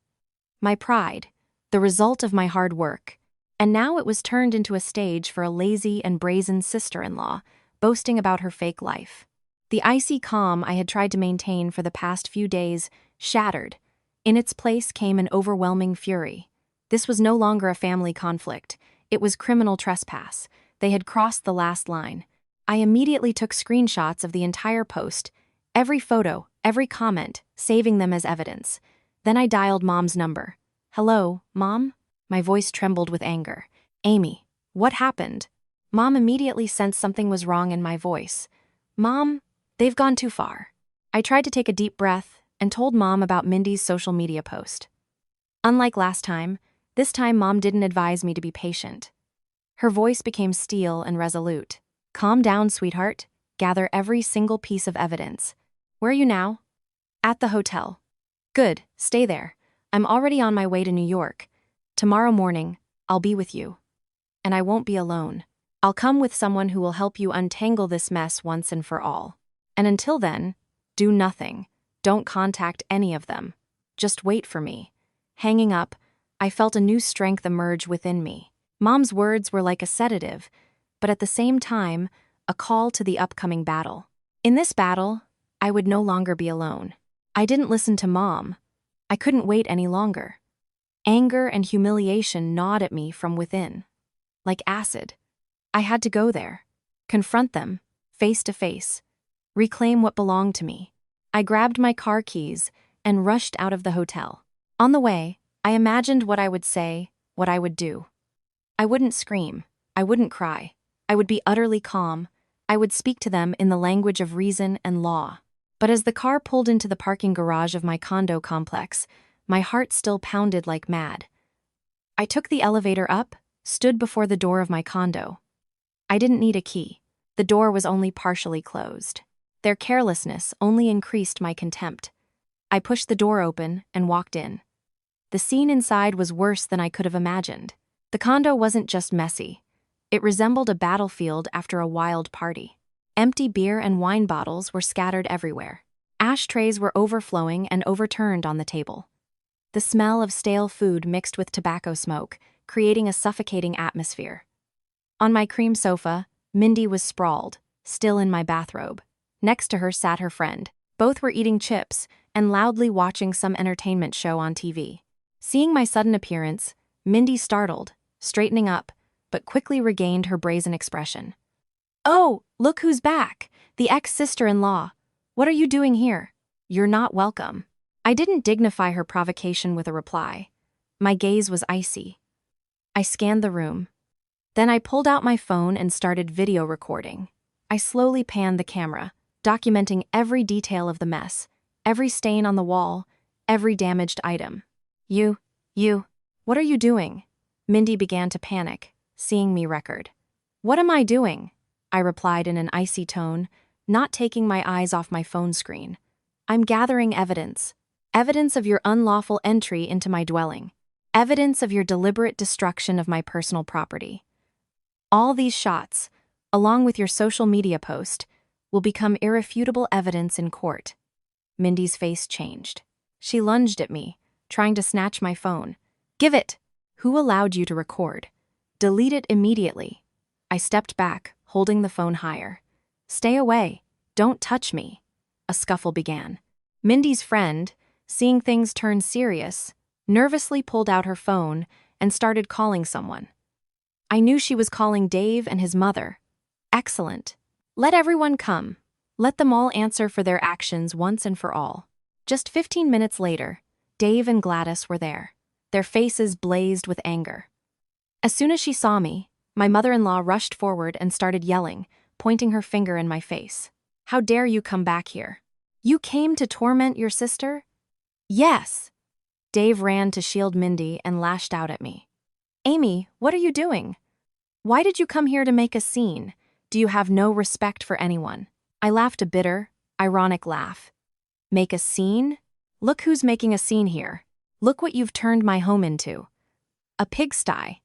S1: My pride, the result of my hard work, and now it was turned into a stage for a lazy and brazen sister-in-law, boasting about her fake life. The icy calm I had tried to maintain for the past few days shattered. In its place came an overwhelming fury. This was no longer a family conflict. It was criminal trespass. They had crossed the last line. I immediately took screenshots of the entire post, every photo, every comment, saving them as evidence. Then I dialed Mom's number. "Hello, Mom?" My voice trembled with anger. "Amy, what happened?" Mom immediately sensed something was wrong in my voice. "Mom, they've gone too far." I tried to take a deep breath, and told Mom about Mindy's social media post. Unlike last time, this time Mom didn't advise me to be patient. Her voice became steel and resolute. "Calm down, sweetheart. Gather every single piece of evidence. Where are you now?" "At the hotel." "Good, stay there. I'm already on my way to New York. Tomorrow morning, I'll be with you. And I won't be alone. I'll come with someone who will help you untangle this mess once and for all. And until then, do nothing. Don't contact any of them. Just wait for me." Hanging up, I felt a new strength emerge within me. Mom's words were like a sedative, but at the same time, a call to the upcoming battle. In this battle, I would no longer be alone. I didn't listen to Mom. I couldn't wait any longer. Anger and humiliation gnawed at me from within. Like acid. I had to go there. Confront them, face to face. Reclaim what belonged to me. I grabbed my car keys and rushed out of the hotel. On the way, I imagined what I would say, what I would do. I wouldn't scream. I wouldn't cry. I would be utterly calm. I would speak to them in the language of reason and law. But as the car pulled into the parking garage of my condo complex, my heart still pounded like mad. I took the elevator up, stood before the door of my condo. I didn't need a key. The door was only partially closed. Their carelessness only increased my contempt. I pushed the door open and walked in. The scene inside was worse than I could have imagined. The condo wasn't just messy. It resembled a battlefield after a wild party. Empty beer and wine bottles were scattered everywhere. Ashtrays were overflowing and overturned on the table. The smell of stale food mixed with tobacco smoke, creating a suffocating atmosphere. On my cream sofa, Mindy was sprawled, still in my bathrobe. Next to her sat her friend. Both were eating chips and loudly watching some entertainment show on TV. Seeing my sudden appearance, Mindy startled, straightening up, but quickly regained her brazen expression. "Oh, look who's back, the ex-sister-in-law. What are you doing here? You're not welcome." I didn't dignify her provocation with a reply. My gaze was icy. I scanned the room. Then I pulled out my phone and started video recording. I slowly panned the camera, documenting every detail of the mess, every stain on the wall, every damaged item. You, what are you doing?" Mindy began to panic, seeing me record. "What am I doing?" I replied in an icy tone, not taking my eyes off my phone screen. "I'm gathering evidence. Evidence of your unlawful entry into my dwelling. Evidence of your deliberate destruction of my personal property. All these shots, along with your social media post, will become irrefutable evidence in court." Mindy's face changed. She lunged at me, trying to snatch my phone. "Give it!" "Who allowed you to record? Delete it immediately." I stepped back, holding the phone higher. "Stay away. Don't touch me." A scuffle began. Mindy's friend, seeing things turn serious, nervously pulled out her phone and started calling someone. I knew she was calling Dave and his mother. Excellent. Let everyone come. Let them all answer for their actions once and for all. Just 15 minutes later, Dave and Gladys were there. Their faces blazed with anger. As soon as she saw me, my mother-in-law rushed forward and started yelling, pointing her finger in my face. "How dare you come back here? You came to torment your sister?" "Yes." Dave ran to shield Mindy and lashed out at me. "Amy, what are you doing? Why did you come here to make a scene? Do you have no respect for anyone?" I laughed a bitter, ironic laugh. "Make a scene? Look who's making a scene here. Look what you've turned my home into. A pigsty."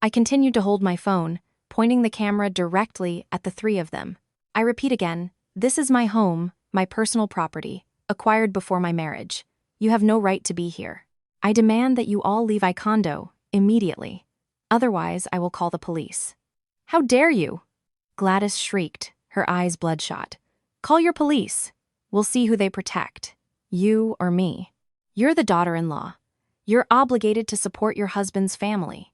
S1: I continued to hold my phone, pointing the camera directly at the three of them. I repeat again, this is my home, my personal property, acquired before my marriage. You have no right to be here. I demand that you all leave my condo, immediately. Otherwise, I will call the police." "How dare you?" Gladys shrieked, her eyes bloodshot. "Call your police. We'll see who they protect. You or me. You're the daughter-in-law. You're obligated to support your husband's family.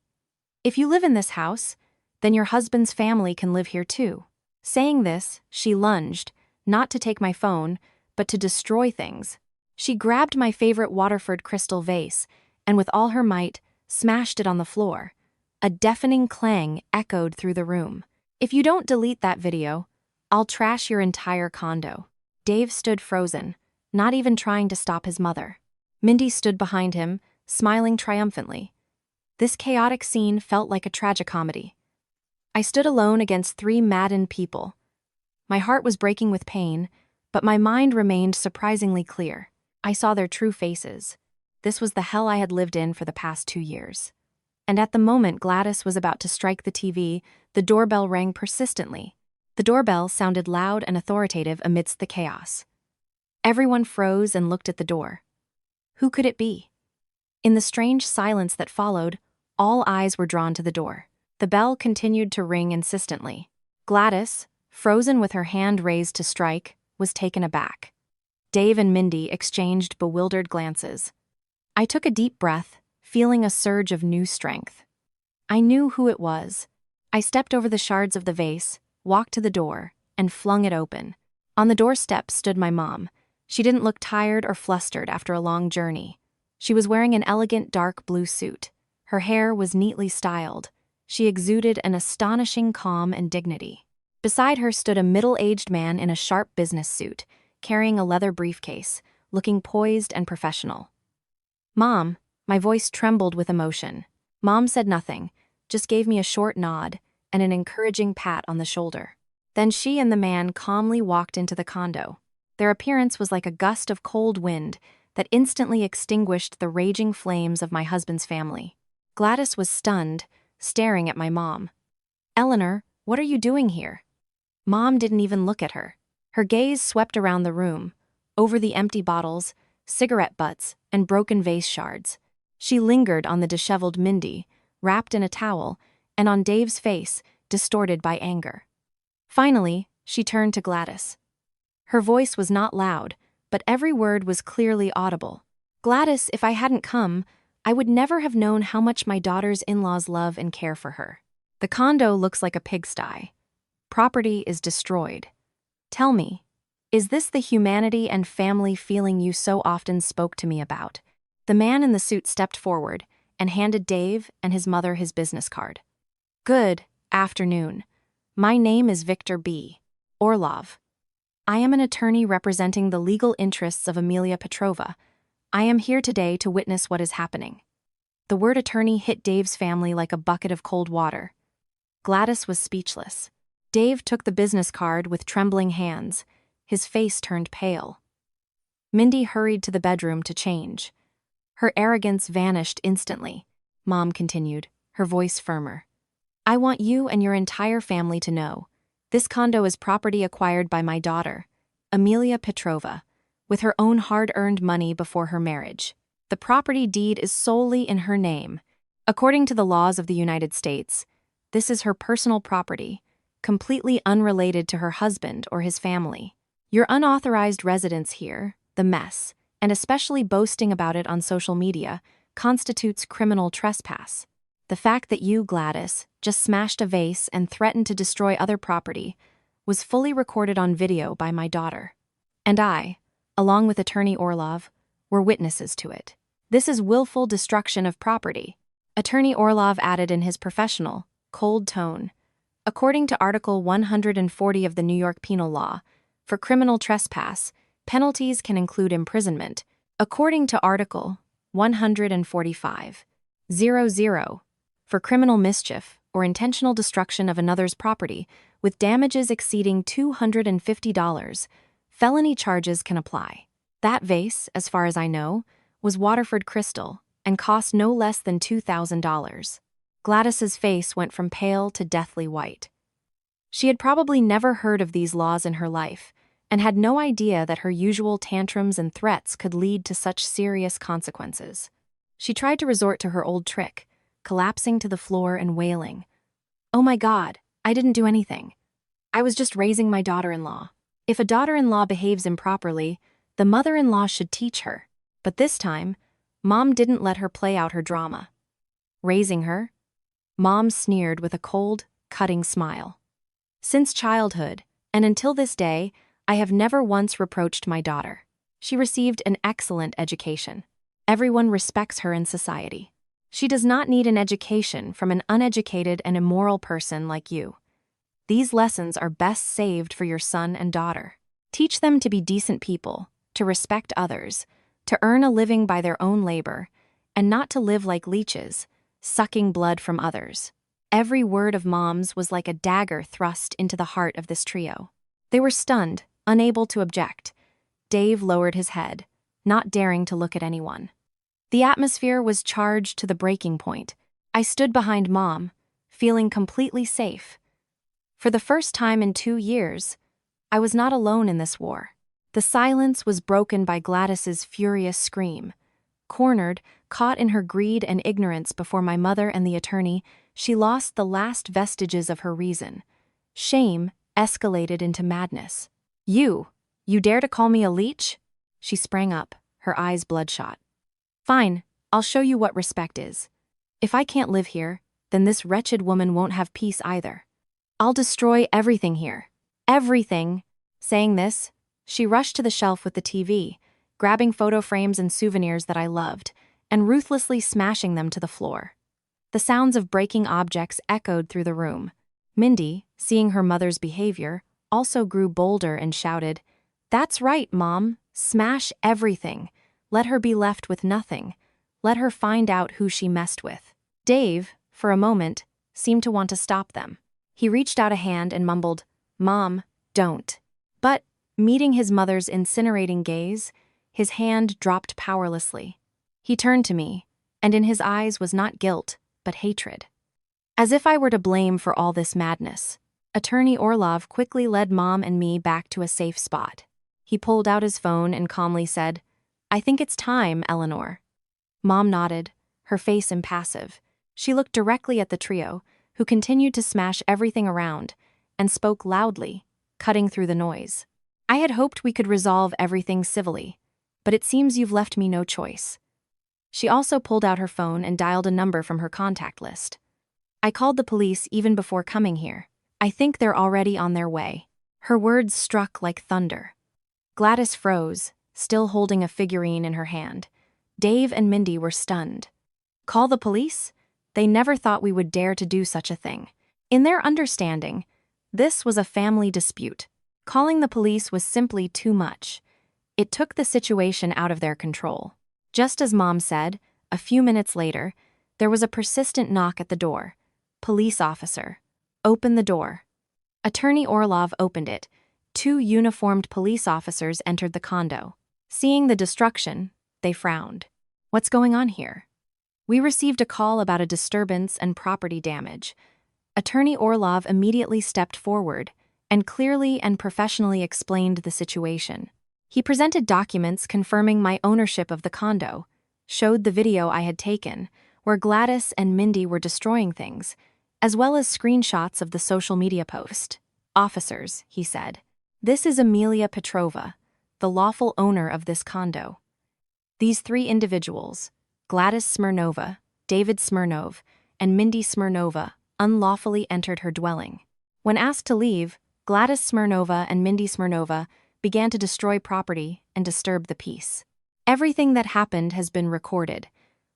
S1: If you live in this house, then your husband's family can live here too." Saying this, she lunged, not to take my phone, but to destroy things. She grabbed my favorite Waterford crystal vase and with all her might, smashed it on the floor. A deafening clang echoed through the room. "If you don't delete that video, I'll trash your entire condo." Dave stood frozen, not even trying to stop his mother. Mindy stood behind him, smiling triumphantly. This chaotic scene felt like a tragicomedy. I stood alone against three maddened people. My heart was breaking with pain, but my mind remained surprisingly clear. I saw their true faces. This was the hell I had lived in for the past 2 years. And at the moment Gladys was about to strike the TV, the doorbell rang persistently. The doorbell sounded loud and authoritative amidst the chaos. Everyone froze and looked at the door. Who could it be? In the strange silence that followed, all eyes were drawn to the door. The bell continued to ring insistently. Gladys, frozen with her hand raised to strike, was taken aback. Dave and Mindy exchanged bewildered glances. I took a deep breath, feeling a surge of new strength. I knew who it was. I stepped over the shards of the vase, walked to the door, and flung it open. On the doorstep stood my mom. She didn't look tired or flustered after a long journey. She was wearing an elegant dark blue suit. Her hair was neatly styled. She exuded an astonishing calm and dignity. Beside her stood a middle-aged man in a sharp business suit, carrying a leather briefcase, looking poised and professional. "Mom," my voice trembled with emotion. Mom said nothing, just gave me a short nod and an encouraging pat on the shoulder. Then she and the man calmly walked into the condo. Their appearance was like a gust of cold wind that instantly extinguished the raging flames of my husband's family. Gladys was stunned, staring at my mom. "Eleanor, what are you doing here?" Mom didn't even look at her. Her gaze swept around the room, over the empty bottles, cigarette butts, and broken vase shards. She lingered on the disheveled Mindy, wrapped in a towel, and on Dave's face, distorted by anger. Finally, she turned to Gladys. Her voice was not loud, but every word was clearly audible. "Gladys, if I hadn't come, I would never have known how much my daughter's in-laws love and care for her. The condo looks like a pigsty. Property is destroyed. Tell me, is this the humanity and family feeling you so often spoke to me about?" The man in the suit stepped forward and handed Dave and his mother his business card. "Good afternoon. My name is Victor B. Orlov. I am an attorney representing the legal interests of Amelia Petrova. I am here today to witness what is happening." The word attorney hit Dave's family like a bucket of cold water. Gladys was speechless. Dave took the business card with trembling hands. His face turned pale. Mindy hurried to the bedroom to change. Her arrogance vanished instantly. Mom continued, her voice firmer. "I want you and your entire family to know. This condo is property acquired by my daughter, Amelia Petrova, with her own hard-earned money before her marriage. The property deed is solely in her name. According to the laws of the United States, this is her personal property, completely unrelated to her husband or his family. Your unauthorized residence here, the mess, and especially boasting about it on social media, constitutes criminal trespass. The fact that you, Gladys, just smashed a vase and threatened to destroy other property was fully recorded on video by my daughter. And I, along with Attorney Orlov, were witnesses to it. This is willful destruction of property." Attorney Orlov added in his professional, cold tone. "According to Article 140 of the New York Penal Law, for criminal trespass, penalties can include imprisonment. According to Article 145(00) for criminal mischief or intentional destruction of another's property with damages exceeding $250, felony charges can apply. That vase, as far as I know, was Waterford crystal and cost no less than $2,000. Gladys's face went from pale to deathly white. She had probably never heard of these laws in her life and had no idea that her usual tantrums and threats could lead to such serious consequences. She tried to resort to her old trick, collapsing to the floor and wailing, "Oh my God, I didn't do anything. I was just raising my daughter-in-law. If a daughter-in-law behaves improperly, the mother-in-law should teach her." But this time, Mom didn't let her play out her drama. "Raising her?" Mom sneered with a cold, cutting smile. "Since childhood, and until this day, I have never once reproached my daughter. She received an excellent education. Everyone respects her in society. She does not need an education from an uneducated and immoral person like you. These lessons are best saved for your son and daughter. Teach them to be decent people, to respect others, to earn a living by their own labor, and not to live like leeches, sucking blood from others. Every word of Mom's was like a dagger thrust into the heart of this trio. They were stunned, unable to object. Dave lowered his head, not daring to look at anyone. The atmosphere was charged to the breaking point. I stood behind Mom, feeling completely safe. For the first time in 2 years, I was not alone in this war. The silence was broken by Gladys's furious scream. Cornered, caught in her greed and ignorance before my mother and the attorney, she lost the last vestiges of her reason. Shame escalated into madness. You dare to call me a leech?" She sprang up, her eyes bloodshot. "Fine, I'll show you what respect is. If I can't live here, then this wretched woman won't have peace either. I'll destroy everything here. Everything." Saying this, she rushed to the shelf with the TV, grabbing photo frames and souvenirs that I loved, and ruthlessly smashing them to the floor. The sounds of breaking objects echoed through the room. Mindy, seeing her mother's behavior, also grew bolder and shouted, "That's right, Mom. Smash everything. Let her be left with nothing. Let her find out who she messed with." Dave, for a moment, seemed to want to stop them. He reached out a hand and mumbled, "Mom, don't." But, meeting his mother's incinerating gaze, his hand dropped powerlessly. He turned to me, and in his eyes was not guilt, but hatred. As if I were to blame for all this madness, Attorney Orlov quickly led Mom and me back to a safe spot. He pulled out his phone and calmly said, "I think it's time, Eleanor." Mom nodded, her face impassive. She looked directly at the trio, who continued to smash everything around, and spoke loudly, cutting through the noise. "I had hoped we could resolve everything civilly, but it seems you've left me no choice." She also pulled out her phone and dialed a number from her contact list. "I called the police even before coming here. I think they're already on their way." Her words struck like thunder. Gladys froze, still holding a figurine in her hand. Dave and Mindy were stunned. Call the police? They never thought we would dare to do such a thing. In their understanding, this was a family dispute. Calling the police was simply too much. It took the situation out of their control. Just as Mom said, a few minutes later, there was a persistent knock at the door. "Police officer. Open the door." Attorney Orlov opened it. 2 uniformed police officers entered the condo. Seeing the destruction, they frowned. "What's going on here?" "We received a call about a disturbance and property damage." Attorney Orlov immediately stepped forward and clearly and professionally explained the situation. He presented documents confirming my ownership of the condo, showed the video I had taken, where Gladys and Mindy were destroying things, as well as screenshots of the social media post. "Officers," he said, "this is Amelia Petrova, the lawful owner of this condo. These 3 individuals, Gladys Smirnova, David Smirnov, and Mindy Smirnova, unlawfully entered her dwelling. When asked to leave, Gladys Smirnova and Mindy Smirnova began to destroy property and disturb the peace. Everything that happened has been recorded.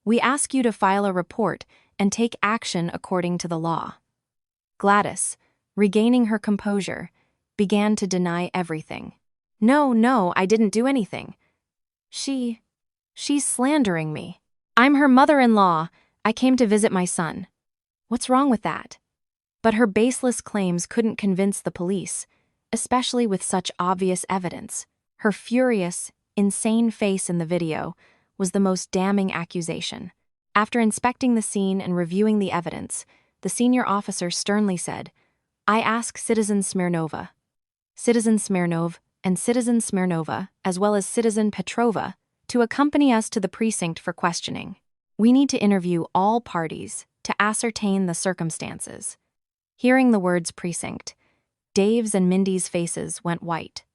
S1: We ask you to file a report and take action according to the law." Gladys, regaining her composure, began to deny everything. No, I didn't do anything. She's slandering me. I'm her mother-in-law. I came to visit my son. What's wrong with that?" But her baseless claims couldn't convince the police, especially with such obvious evidence. Her furious, insane face in the video was the most damning accusation. After inspecting the scene and reviewing the evidence, the senior officer sternly said, "I ask Citizen Smirnova, Citizen Smirnov, and Citizen Smirnova, as well as Citizen Petrova, to accompany us to the precinct for questioning. We need to interview all parties to ascertain the circumstances." Hearing the words precinct, Dave's and Mindy's faces went white.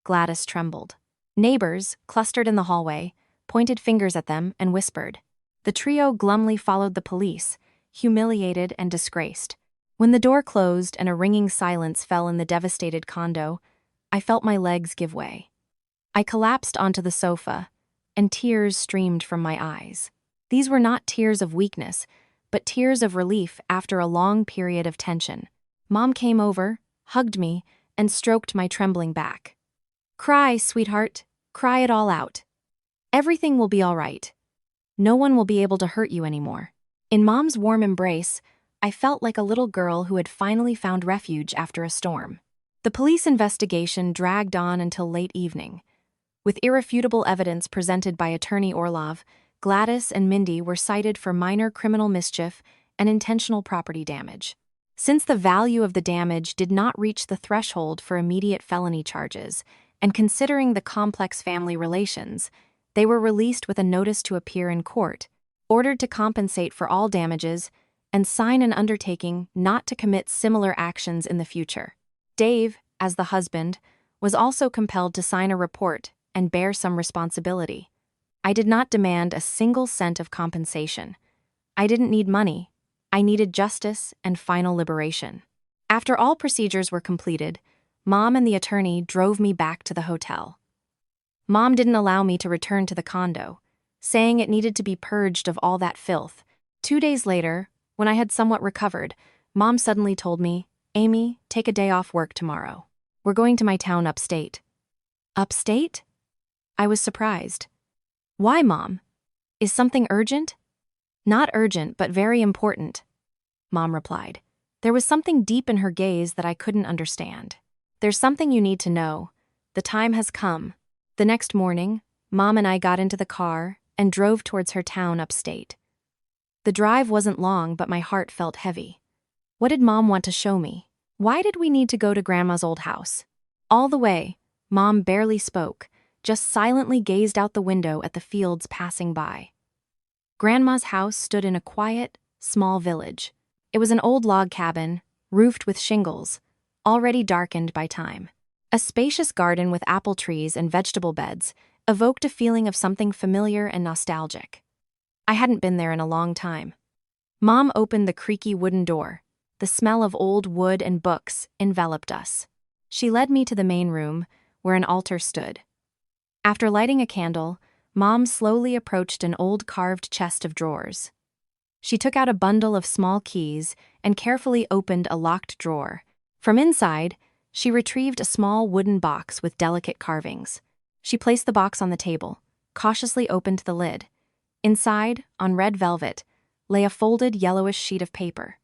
S1: Gladys trembled. Neighbors, clustered in the hallway, pointed fingers at them and whispered. The trio glumly followed the police, humiliated and disgraced. When the door closed and a ringing silence fell in the devastated condo, I felt my legs give way. I collapsed onto the sofa, and tears streamed from my eyes. These were not tears of weakness, but tears of relief after a long period of tension. Mom came over, hugged me, and stroked my trembling back. "Cry, sweetheart, Cry it all out. Everything will be all right. No one will be able to hurt you anymore. In Mom's warm embrace, I felt like a little girl who had finally found refuge after a storm. The police investigation dragged on until late evening. With irrefutable evidence presented by Attorney Orlov, Gladys and Mindy were cited for minor criminal mischief and intentional property damage. Since the value of the damage did not reach the threshold for immediate felony charges, and considering the complex family relations, they were released with a notice to appear in court, ordered to compensate for all damages, and sign an undertaking not to commit similar actions in the future. Dave, as the husband, was also compelled to sign a report and bear some responsibility. I did not demand a single cent of compensation. I didn't need money. I needed justice and final liberation. After all procedures were completed, Mom and the attorney drove me back to the hotel. Mom didn't allow me to return to the condo, saying it needed to be purged of all that filth. 2 days later, when I had somewhat recovered, Mom suddenly told me, "Amy, take a day off work tomorrow. We're going to my town upstate." Upstate? I was surprised. "Why, Mom? Is something urgent?" "Not urgent, but very important," Mom replied. There was something deep in her gaze that I couldn't understand. "There's something you need to know. The time has come." The next morning, Mom and I got into the car and drove towards her town upstate. The drive wasn't long, but my heart felt heavy. What did Mom want to show me? Why did we need to go to Grandma's old house? All the way, Mom barely spoke, just silently gazed out the window at the fields passing by. Grandma's house stood in a quiet, small village. It was an old log cabin, roofed with shingles, already darkened by time. A spacious garden with apple trees and vegetable beds evoked a feeling of something familiar and nostalgic. I hadn't been there in a long time. Mom opened the creaky wooden door. The smell of old wood and books enveloped us. She led me to the main room, where an altar stood. After lighting a candle, Mom slowly approached an old carved chest of drawers. She took out a bundle of small keys and carefully opened a locked drawer. From inside, she retrieved a small wooden box with delicate carvings. She placed the box on the table, cautiously opened the lid. Inside, on red velvet, lay a folded yellowish sheet of paper.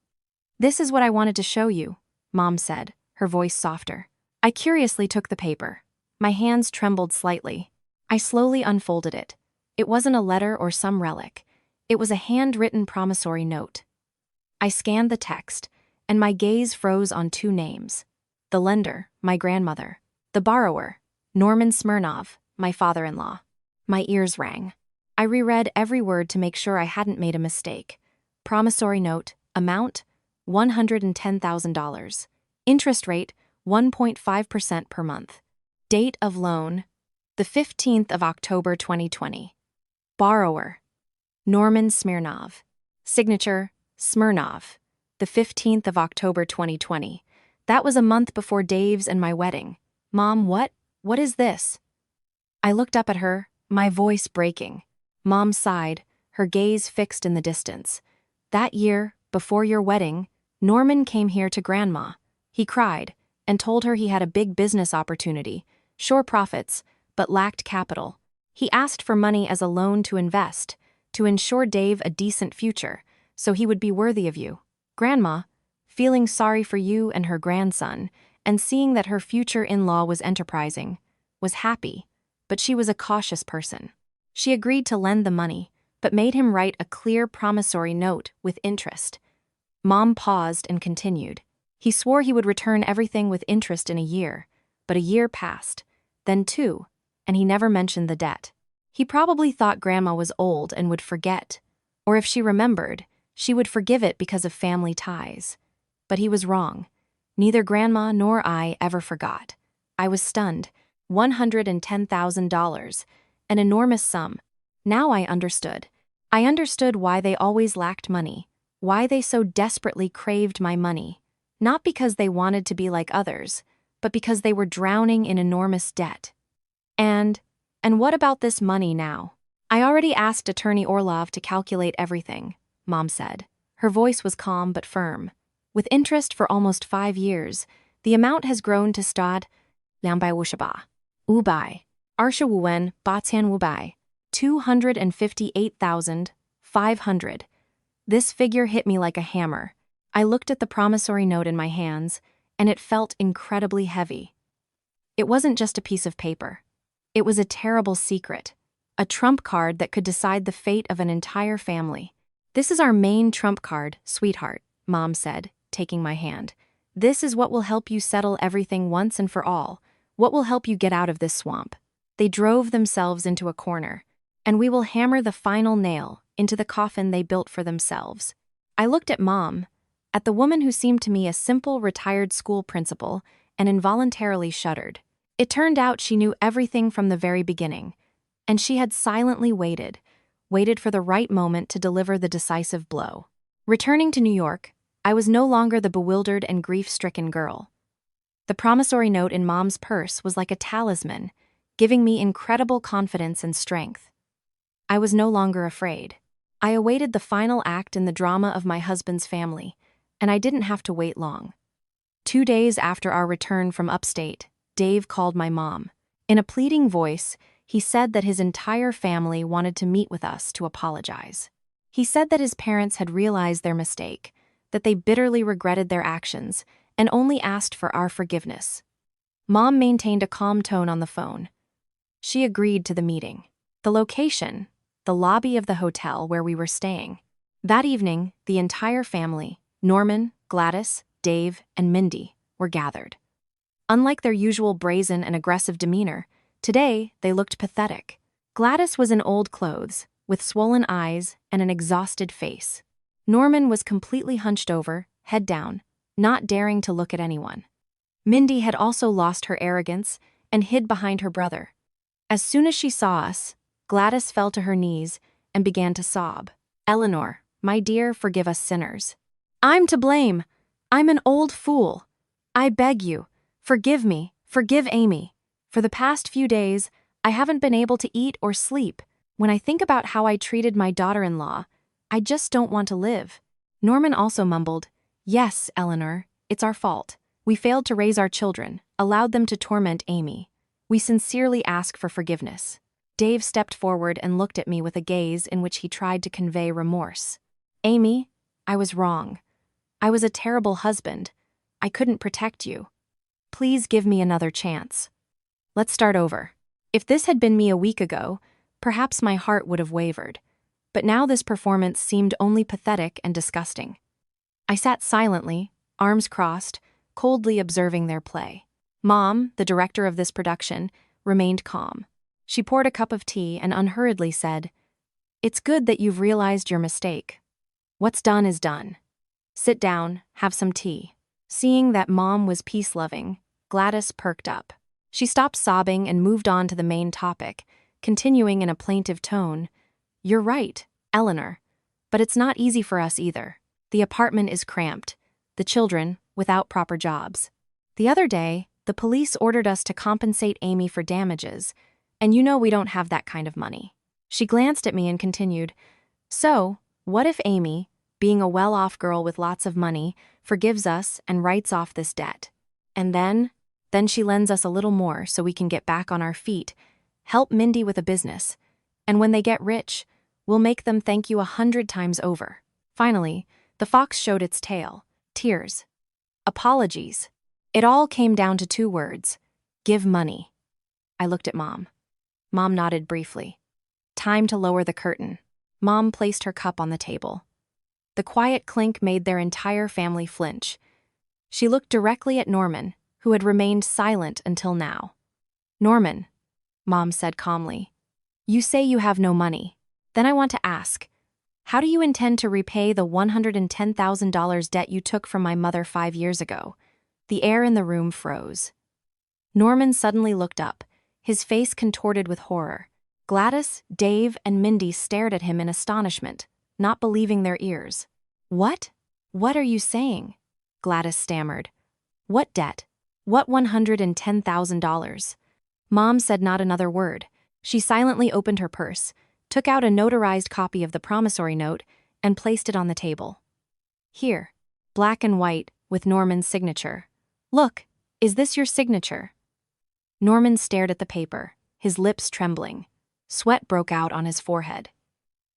S1: "This is what I wanted to show you," Mom said, her voice softer. I curiously took the paper. My hands trembled slightly. I slowly unfolded it. It wasn't a letter or some relic. It was a handwritten promissory note. I scanned the text, and my gaze froze on 2 names. The lender, my grandmother. The borrower, Norman Smirnov, my father-in-law. My ears rang. I reread every word to make sure I hadn't made a mistake. Promissory note, amount, $110,000. Interest rate, 1.5% per month. Date of loan, the 15th of October 2020. Borrower, Norman Smirnov. Signature, Smirnov. The 15th of October 2020. That was a month before Dave's and my wedding. Mom, what is this? I looked up at her, my voice breaking. Mom sighed, her gaze fixed in the distance. That year, before your wedding, Norman came here to Grandma. He cried and told her he had a big business opportunity, sure profits, but lacked capital. He asked for money as a loan to invest, to ensure Dave a decent future, so he would be worthy of you. Grandma, feeling sorry for you and her grandson, and seeing that her future in-law was enterprising, was happy, but she was a cautious person. She agreed to lend the money, but made him write a clear promissory note with interest. Mom paused and continued. He swore he would return everything with interest in a year, but a year passed, then 2, and he never mentioned the debt. He probably thought Grandma was old and would forget, or if she remembered, she would forgive it because of family ties. But he was wrong. Neither Grandma nor I ever forgot. I was stunned. $110,000, an enormous sum. Now I understood. I understood why they always lacked money, why they so desperately craved my money. Not because they wanted to be like others, but because they were drowning in enormous debt. And what about this money now? I already asked Attorney Orlov to calculate everything, Mom said. Her voice was calm but firm. With interest for almost 5 years, the amount has grown to stad 2,500 ubai. Arsha Wen Batian Wubai. 258,500. This figure hit me like a hammer. I looked at the promissory note in my hands, and it felt incredibly heavy. It wasn't just a piece of paper. It was a terrible secret. A trump card that could decide the fate of an entire family. "This is our main trump card, sweetheart," Mom said, taking my hand. "This is what will help you settle everything once and for all. What will help you get out of this swamp." They drove themselves into a corner. "And we will hammer the final nail into the coffin they built for themselves." I looked at Mom, at the woman who seemed to me a simple retired school principal, and involuntarily shuddered. It turned out she knew everything from the very beginning, and she had silently waited for the right moment to deliver the decisive blow. Returning to New York, I was no longer the bewildered and grief-stricken girl. The promissory note in Mom's purse was like a talisman, giving me incredible confidence and strength. I was no longer afraid. I awaited the final act in the drama of my husband's family, and I didn't have to wait long. 2 days after our return from upstate, Dave called my mom. In a pleading voice, he said that his entire family wanted to meet with us to apologize. He said that his parents had realized their mistake, that they bitterly regretted their actions, and only asked for our forgiveness. Mom maintained a calm tone on the phone. She agreed to the meeting. The location, the lobby of the hotel where we were staying. That evening, the entire family, Norman, Gladys, Dave, and Mindy, were gathered. Unlike their usual brazen and aggressive demeanor, today they looked pathetic. Gladys was in old clothes, with swollen eyes and an exhausted face. Norman was completely hunched over, head down, not daring to look at anyone. Mindy had also lost her arrogance and hid behind her brother. As soon as she saw us, Gladys fell to her knees and began to sob. "Eleanor, my dear, forgive us sinners. I'm to blame. I'm an old fool. I beg you, forgive me, forgive Amy. For the past few days, I haven't been able to eat or sleep. When I think about how I treated my daughter-in-law, I just don't want to live." Norman also mumbled, "Yes, Eleanor, it's our fault. We failed to raise our children, allowed them to torment Amy. We sincerely ask for forgiveness." Dave stepped forward and looked at me with a gaze in which he tried to convey remorse. "Amy, I was wrong. I was a terrible husband. I couldn't protect you. Please give me another chance. Let's start over." If this had been me a week ago, perhaps my heart would have wavered. But now this performance seemed only pathetic and disgusting. I sat silently, arms crossed, coldly observing their play. Mom, the director of this production, remained calm. She poured a cup of tea and unhurriedly said, "It's good that you've realized your mistake. What's done is done. Sit down, have some tea." Seeing that Mom was peace-loving, Gladys perked up. She stopped sobbing and moved on to the main topic, continuing in a plaintive tone, "You're right, Eleanor. But it's not easy for us either. The apartment is cramped, the children without proper jobs. The other day, the police ordered us to compensate Amy for damages, and you know we don't have that kind of money." She glanced at me and continued, "So, what if Amy, being a well-off girl with lots of money, forgives us and writes off this debt? And then she lends us a little more so we can get back on our feet, help Mindy with a business, and when they get rich, we'll make them thank you 100 times over." Finally, the fox showed its tail. Tears. Apologies. It all came down to 2 words: give money. I looked at Mom. Mom nodded briefly. Time to lower the curtain. Mom placed her cup on the table. The quiet clink made their entire family flinch. She looked directly at Norman, who had remained silent until now. "Norman," Mom said calmly, "you say you have no money. Then I want to ask, how do you intend to repay the $110,000 debt you took from my mother 5 years ago?" The air in the room froze. Norman suddenly looked up, his face contorted with horror. Gladys, Dave, and Mindy stared at him in astonishment, not believing their ears. "What? What are you saying?" Gladys stammered. "What debt? What $110,000? Mom said not another word. She silently opened her purse, took out a notarized copy of the promissory note, and placed it on the table. "Here, black and white, with Norman's signature. Look, is this your signature?" Norman stared at the paper, his lips trembling. Sweat broke out on his forehead.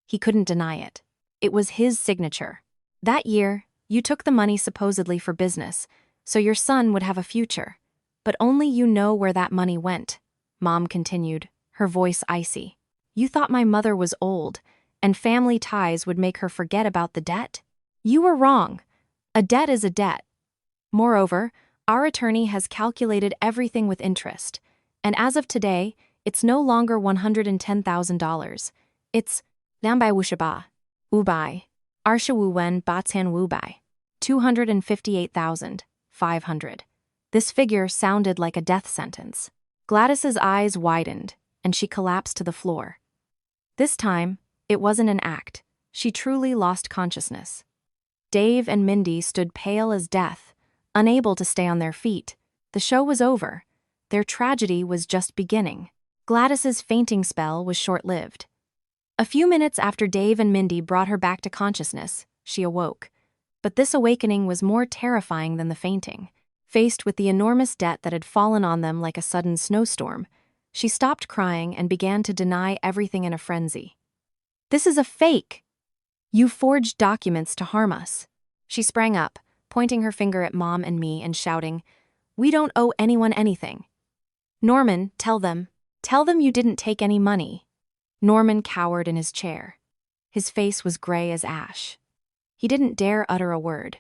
S1: He couldn't deny it. It was his signature. That year, you took the money supposedly for business, so your son would have a future. But only you know where that money went, Mom continued, her voice icy. You thought my mother was old, and family ties would make her forget about the debt? You were wrong. A debt is a debt. Moreover, our attorney has calculated everything with interest, and as of today, it's no longer $110,000. It's Nambai Wushaba, Ubai, Arsha Wuwen Batsan Wubai, 258,500. This figure sounded like a death sentence. Gladys's eyes widened, and she collapsed to the floor. This time, it wasn't an act. She truly lost consciousness. Dave and Mindy stood pale as death, unable to stay on their feet. The show was over. Their tragedy was just beginning. Gladys's fainting spell was short-lived. A few minutes after Dave and Mindy brought her back to consciousness, she awoke. But this awakening was more terrifying than the fainting. Faced with the enormous debt that had fallen on them like a sudden snowstorm, she stopped crying and began to deny everything in a frenzy. This is a fake! You forged documents to harm us. She sprang up, pointing her finger at Mom and me and shouting, We don't owe anyone anything. Norman, tell them you didn't take any money. Norman cowered in his chair. His face was gray as ash. He didn't dare utter a word.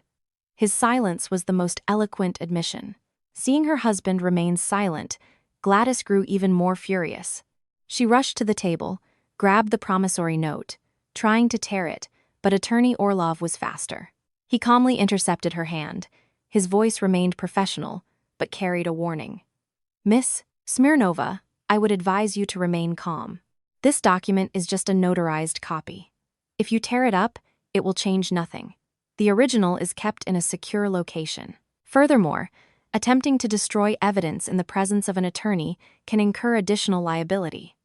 S1: His silence was the most eloquent admission. Seeing her husband remain silent, Gladys grew even more furious. She rushed to the table, grabbed the promissory note, trying to tear it, but Attorney Orlov was faster. He calmly intercepted her hand. His voice remained professional, but carried a warning. Miss Smirnova, I would advise you to remain calm. This document is just a notarized copy. If you tear it up, it will change nothing. The original is kept in a secure location. Furthermore, attempting to destroy evidence in the presence of an attorney can incur additional liability.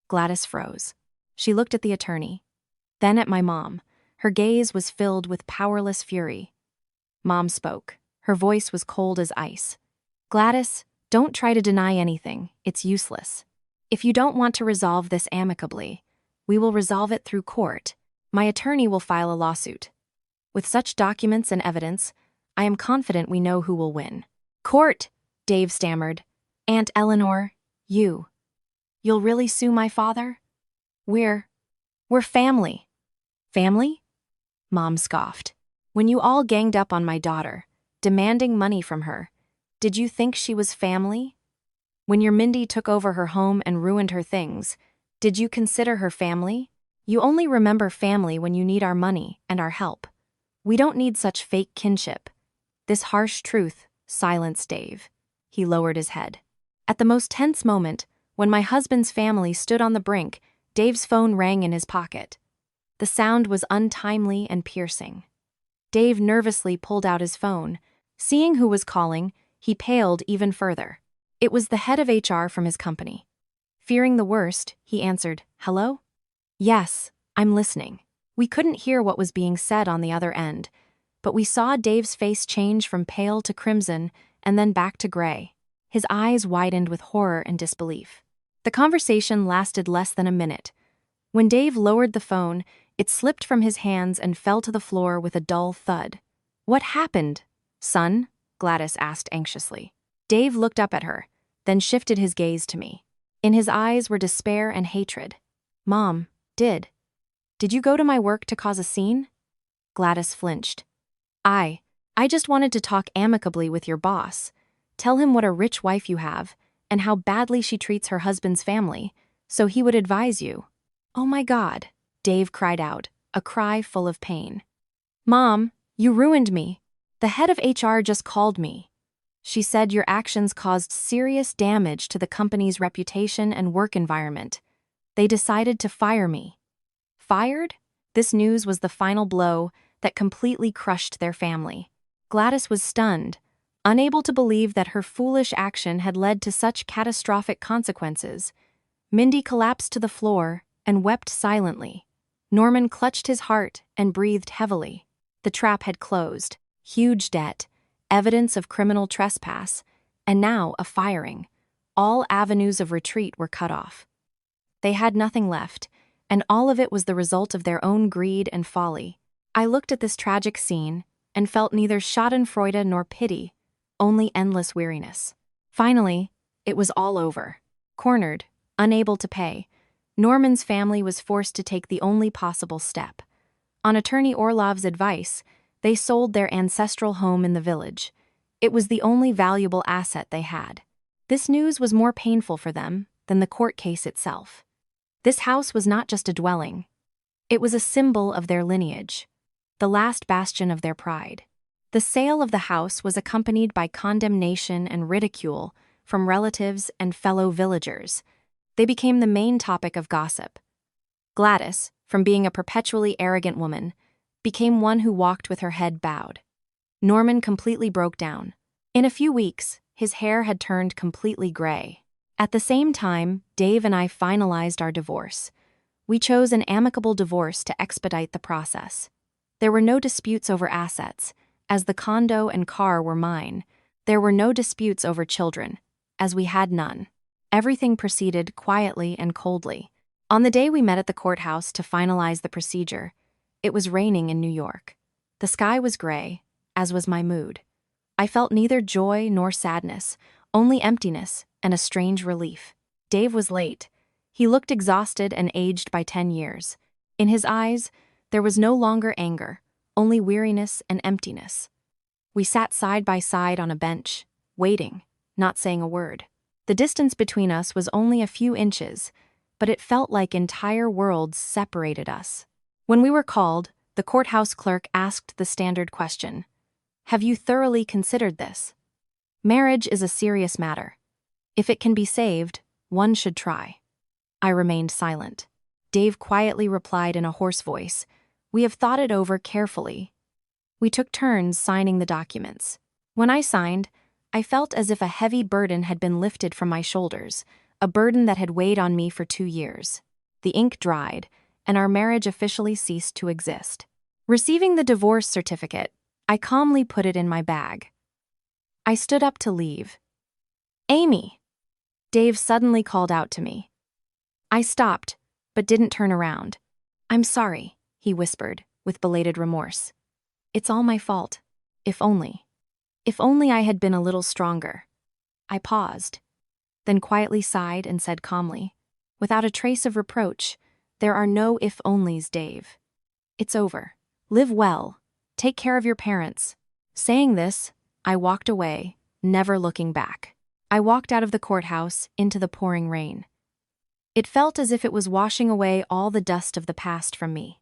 S1: Gladys froze. She looked at the attorney, then at my mom. Her gaze was filled with powerless fury. Mom spoke. Her voice was cold as ice. Gladys, don't try to deny anything. It's useless. If you don't want to resolve this amicably, we will resolve it through court. My attorney will file a lawsuit. With such documents and evidence, I am confident we know who will win. Court, Dave stammered. Aunt Eleanor, you'll really sue my father? We're family. Family? Mom scoffed. When you all ganged up on my daughter, demanding money from her, did you think she was family? When your Mindy took over her home and ruined her things, did you consider her family? You only remember family when you need our money and our help. We don't need such fake kinship. This harsh truth silenced Dave. He lowered his head. At the most tense moment, when my husband's family stood on the brink, Dave's phone rang in his pocket. The sound was untimely and piercing. Dave nervously pulled out his phone. Seeing who was calling, he paled even further. It was the head of HR from his company. Fearing the worst, he answered, Hello? Yes, I'm listening. We couldn't hear what was being said on the other end, but we saw Dave's face change from pale to crimson and then back to gray. His eyes widened with horror and disbelief. The conversation lasted less than a minute. When Dave lowered the phone, it slipped from his hands and fell to the floor with a dull thud. What happened, son? Gladys asked anxiously. Dave looked up at her, then shifted his gaze to me. In his eyes were despair and hatred. Mom, did you go to my work to cause a scene? Gladys flinched. I just wanted to talk amicably with your boss. Tell him what a rich wife you have, and how badly she treats her husband's family, so he would advise you. Oh my God, Dave cried out, a cry full of pain. Mom, you ruined me. The head of HR just called me. She said your actions caused serious damage to the company's reputation and work environment. They decided to fire me. Fired? This news was the final blow that completely crushed their family. Gladys was stunned, unable to believe that her foolish action had led to such catastrophic consequences. Mindy collapsed to the floor and wept silently. Norman clutched his heart and breathed heavily. The trap had closed. Huge debt, evidence of criminal trespass, and now a firing. All avenues of retreat were cut off. They had nothing left, and all of it was the result of their own greed and folly. I looked at this tragic scene and felt neither schadenfreude nor pity, only endless weariness. Finally, it was all over. Cornered, unable to pay, Norman's family was forced to take the only possible step. On attorney Orlov's advice, they sold their ancestral home in the village. It was the only valuable asset they had. This news was more painful for them than the court case itself. This house was not just a dwelling. It was a symbol of their lineage, the last bastion of their pride. The sale of the house was accompanied by condemnation and ridicule from relatives and fellow villagers. They became the main topic of gossip. Gladys, from being a perpetually arrogant woman, became one who walked with her head bowed. Norman completely broke down. In a few weeks, his hair had turned completely gray. At the same time, Dave and I finalized our divorce. We chose an amicable divorce to expedite the process. There were no disputes over assets, as the condo and car were mine. There were no disputes over children, as we had none. Everything proceeded quietly and coldly. On the day we met at the courthouse to finalize the procedure, it was raining in New York. The sky was gray, as was my mood. I felt neither joy nor sadness, only emptiness and a strange relief. Dave was late. He looked exhausted and aged by 10 years. In his eyes, there was no longer anger, only weariness and emptiness. We sat side by side on a bench, waiting, not saying a word. The distance between us was only a few inches, but it felt like entire worlds separated us. When we were called, the courthouse clerk asked the standard question: "Have you thoroughly considered this? Marriage is a serious matter. If it can be saved, one should try." I remained silent. Dave quietly replied in a hoarse voice, "We have thought it over carefully." We took turns signing the documents. When I signed, I felt as if a heavy burden had been lifted from my shoulders, a burden that had weighed on me for 2 years. The ink dried, and our marriage officially ceased to exist. Receiving the divorce certificate, I calmly put it in my bag. I stood up to leave. "Amy!" Dave suddenly called out to me. I stopped, but didn't turn around. "I'm sorry," he whispered, with belated remorse. "It's all my fault. If only I had been a little stronger." I paused, then quietly sighed and said calmly, without a trace of reproach, "There are no if-onlys, Dave. It's over. Live well. Take care of your parents." Saying this, I walked away, never looking back. I walked out of the courthouse into the pouring rain. It felt as if it was washing away all the dust of the past from me.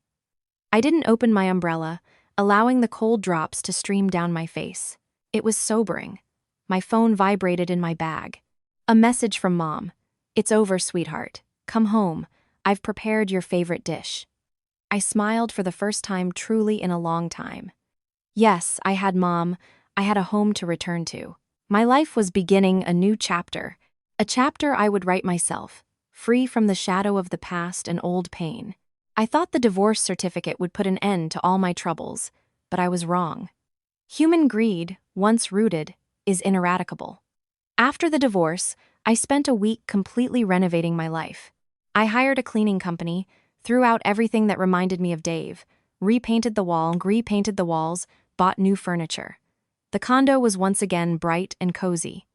S1: I didn't open my umbrella, allowing the cold drops to stream down my face. It was sobering. My phone vibrated in my bag. A message from Mom. "It's over, sweetheart. Come home. I've prepared your favorite dish." I smiled for the first time truly in a long time. Yes, I had Mom. I had a home to return to. My life was beginning a new chapter, a chapter I would write myself, free from the shadow of the past and old pain. I thought the divorce certificate would put an end to all my troubles, but I was wrong. Human greed, once rooted, is ineradicable. After the divorce, I spent a week completely renovating my life. I hired a cleaning company, threw out everything that reminded me of Dave, repainted the walls, bought new furniture. The condo was once again bright and cozy.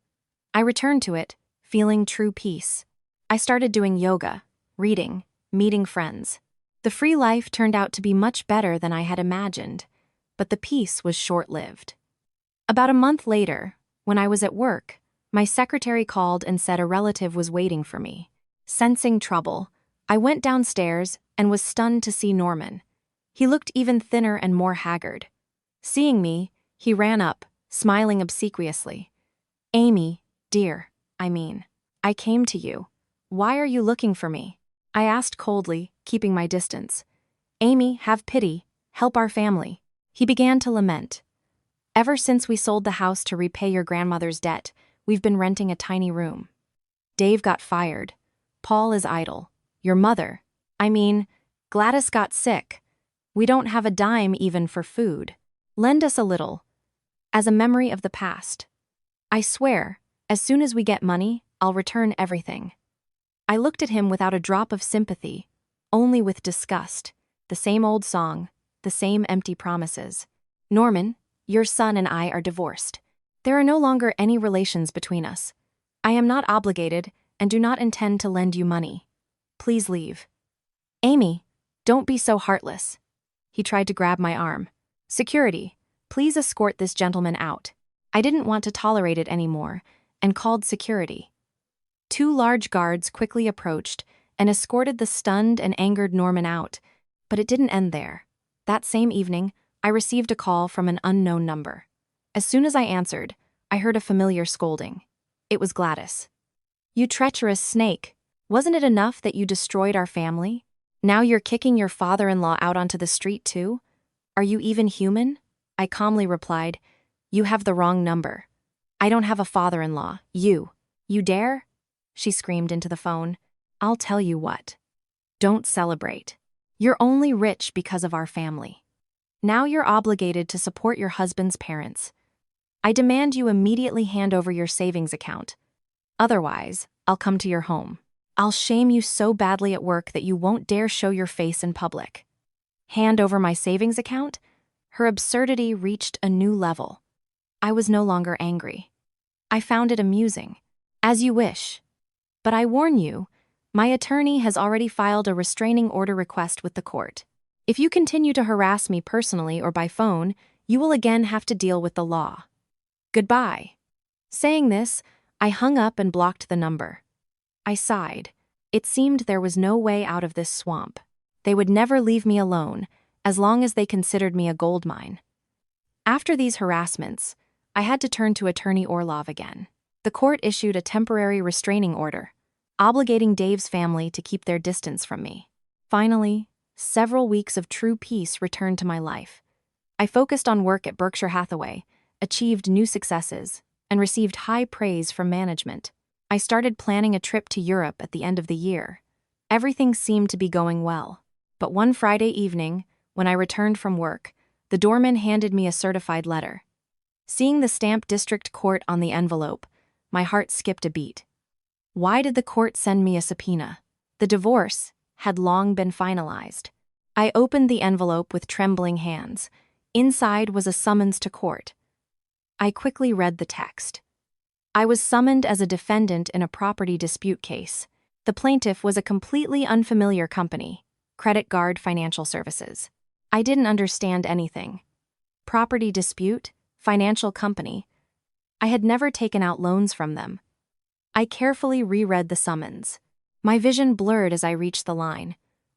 S1: I returned to it, feeling true peace. I started doing yoga, reading, meeting friends. The free life turned out to be much better than I had imagined, but the peace was short-lived. About a month later, when I was at work, my secretary called and said a relative was waiting for me. Sensing trouble, I went downstairs and was stunned to see Norman. He looked even thinner and more haggard. Seeing me, he ran up, smiling obsequiously. "Amy, dear, I came to you. Why are you looking for me?" I asked coldly, keeping my distance. "Amy, have pity, help our family." He began to lament. "Ever since we sold the house to repay your grandmother's debt, we've been renting a tiny room. Dave got fired. Paul is idle. Your mother, Gladys got sick. We don't have a dime even for food. Lend us a little, as a memory of the past. I swear, as soon as we get money, I'll return everything. I looked at him without a drop of sympathy, only with disgust. The same old song, the same empty promises. Norman, your son and I are divorced. There are no longer any relations between us. I am not obligated and do not intend to lend you money. Please leave. Amy, don't be so heartless. He tried to grab my arm. Security, please escort this gentleman out. I didn't want to tolerate it anymore and called security. 2 large guards quickly approached and escorted the stunned and angered Norman out, but it didn't end there. That same evening, I received a call from an unknown number. As soon as I answered, I heard a familiar scolding. It was Gladys. You treacherous snake. Wasn't it enough that you destroyed our family? Now you're kicking your father-in-law out onto the street too? Are you even human? I calmly replied, you have the wrong number. I don't have a father-in-law. You dare? She screamed into the phone. I'll tell you what. Don't celebrate. You're only rich because of our family. Now you're obligated to support your husband's parents. I demand you immediately hand over your savings account. Otherwise, I'll come to your home. I'll shame you so badly at work that you won't dare show your face in public. Hand over my savings account? Her absurdity reached a new level. I was no longer angry. I found it amusing. As you wish. But I warn you, my attorney has already filed a restraining order request with the court. If you continue to harass me personally or by phone, you will again have to deal with the law. Goodbye. Saying this, I hung up and blocked the number. I sighed. It seemed there was no way out of this swamp. They would never leave me alone, as long as they considered me a gold mine. After these harassments, I had to turn to Attorney Orlov again. The court issued a temporary restraining order, obligating Dave's family to keep their distance from me. Finally, several weeks of true peace returned to my life. I focused on work at Berkshire Hathaway, achieved new successes, and received high praise from management. I started planning a trip to Europe at the end of the year. Everything seemed to be going well. But one Friday evening, when I returned from work, the doorman handed me a certified letter. Seeing the stamp District Court on the envelope, my heart skipped a beat. Why did the court send me a subpoena? The divorce had long been finalized. I opened the envelope with trembling hands. Inside was a summons to court. I quickly read the text. I was summoned as a defendant in a property dispute case. The plaintiff was a completely unfamiliar company, Credit Guard Financial Services. I didn't understand anything. Property dispute? Financial company? I had never taken out loans from them. I carefully reread the summons. My vision blurred as I reached the line.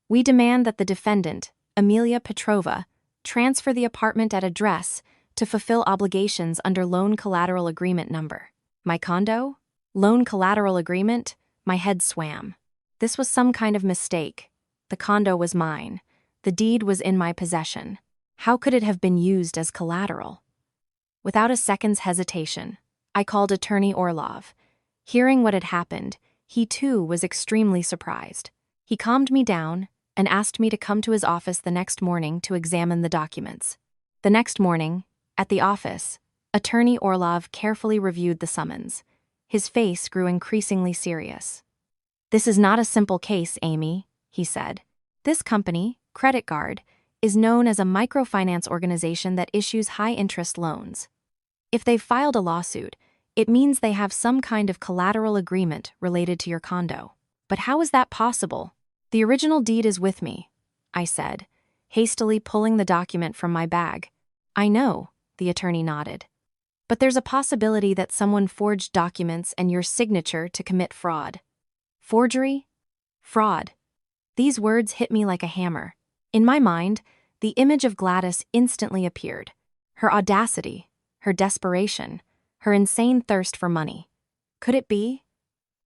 S1: We demand that the defendant, Amelia Petrova, transfer the apartment at address to fulfill obligations under Loan Collateral Agreement number. My condo? Loan Collateral Agreement? My head swam. This was some kind of mistake. The condo was mine. The deed was in my possession. How could it have been used as collateral? Without a second's hesitation, I called Attorney Orlov. Hearing what had happened, he too was extremely surprised. He calmed me down and asked me to come to his office the next morning to examine the documents. The next morning, at the office, Attorney Orlov carefully reviewed the summons. His face grew increasingly serious. This is not a simple case, Amy, he said. This company, Credit Guard, is known as a microfinance organization that issues high-interest loans. If they've filed a lawsuit, it means they have some kind of collateral agreement related to your condo. But how is that possible? The original deed is with me, I said, hastily pulling the document from my bag. I know, the attorney nodded. But there's a possibility that someone forged documents and your signature to commit fraud. Forgery? Fraud. These words hit me like a hammer. In my mind, the image of Gladys instantly appeared. Her audacity, her desperation, her insane thirst for money. Could it be?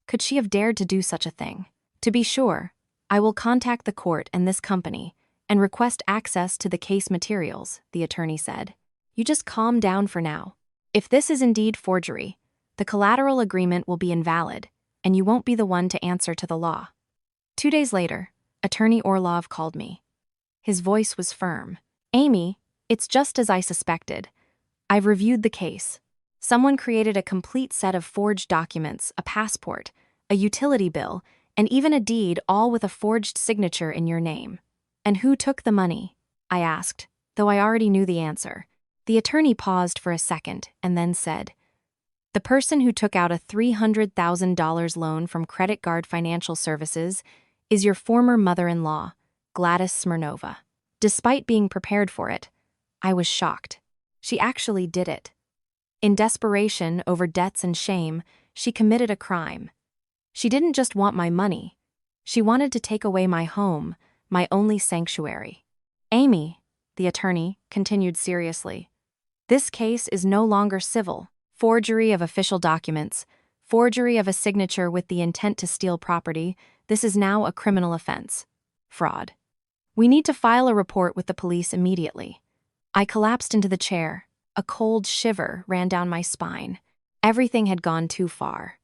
S1: Could she have dared to do such a thing? To be sure, I will contact the court and this company and request access to the case materials, the attorney said. You just calm down for now. If this is indeed forgery, the collateral agreement will be invalid, and you won't be the one to answer to the law. 2 days later, Attorney Orlov called me. His voice was firm. Amy, it's just as I suspected. I've reviewed the case. Someone created a complete set of forged documents, a passport, a utility bill, and even a deed, all with a forged signature in your name. And who took the money? I asked, though I already knew the answer. The attorney paused for a second and then said, "The person who took out a $300,000 loan from Credit Guard Financial Services is your former mother-in-law, Gladys Smirnova." Despite being prepared for it, I was shocked. She actually did it. In desperation over debts and shame, she committed a crime. She didn't just want my money. She wanted to take away my home, my only sanctuary. "Amy," the attorney continued seriously, "this case is no longer civil. Forgery of official documents, forgery of a signature with the intent to steal property, this is now a criminal offense. Fraud. We need to file a report with the police immediately." I collapsed into the chair. A cold shiver ran down my spine. Everything had gone too far.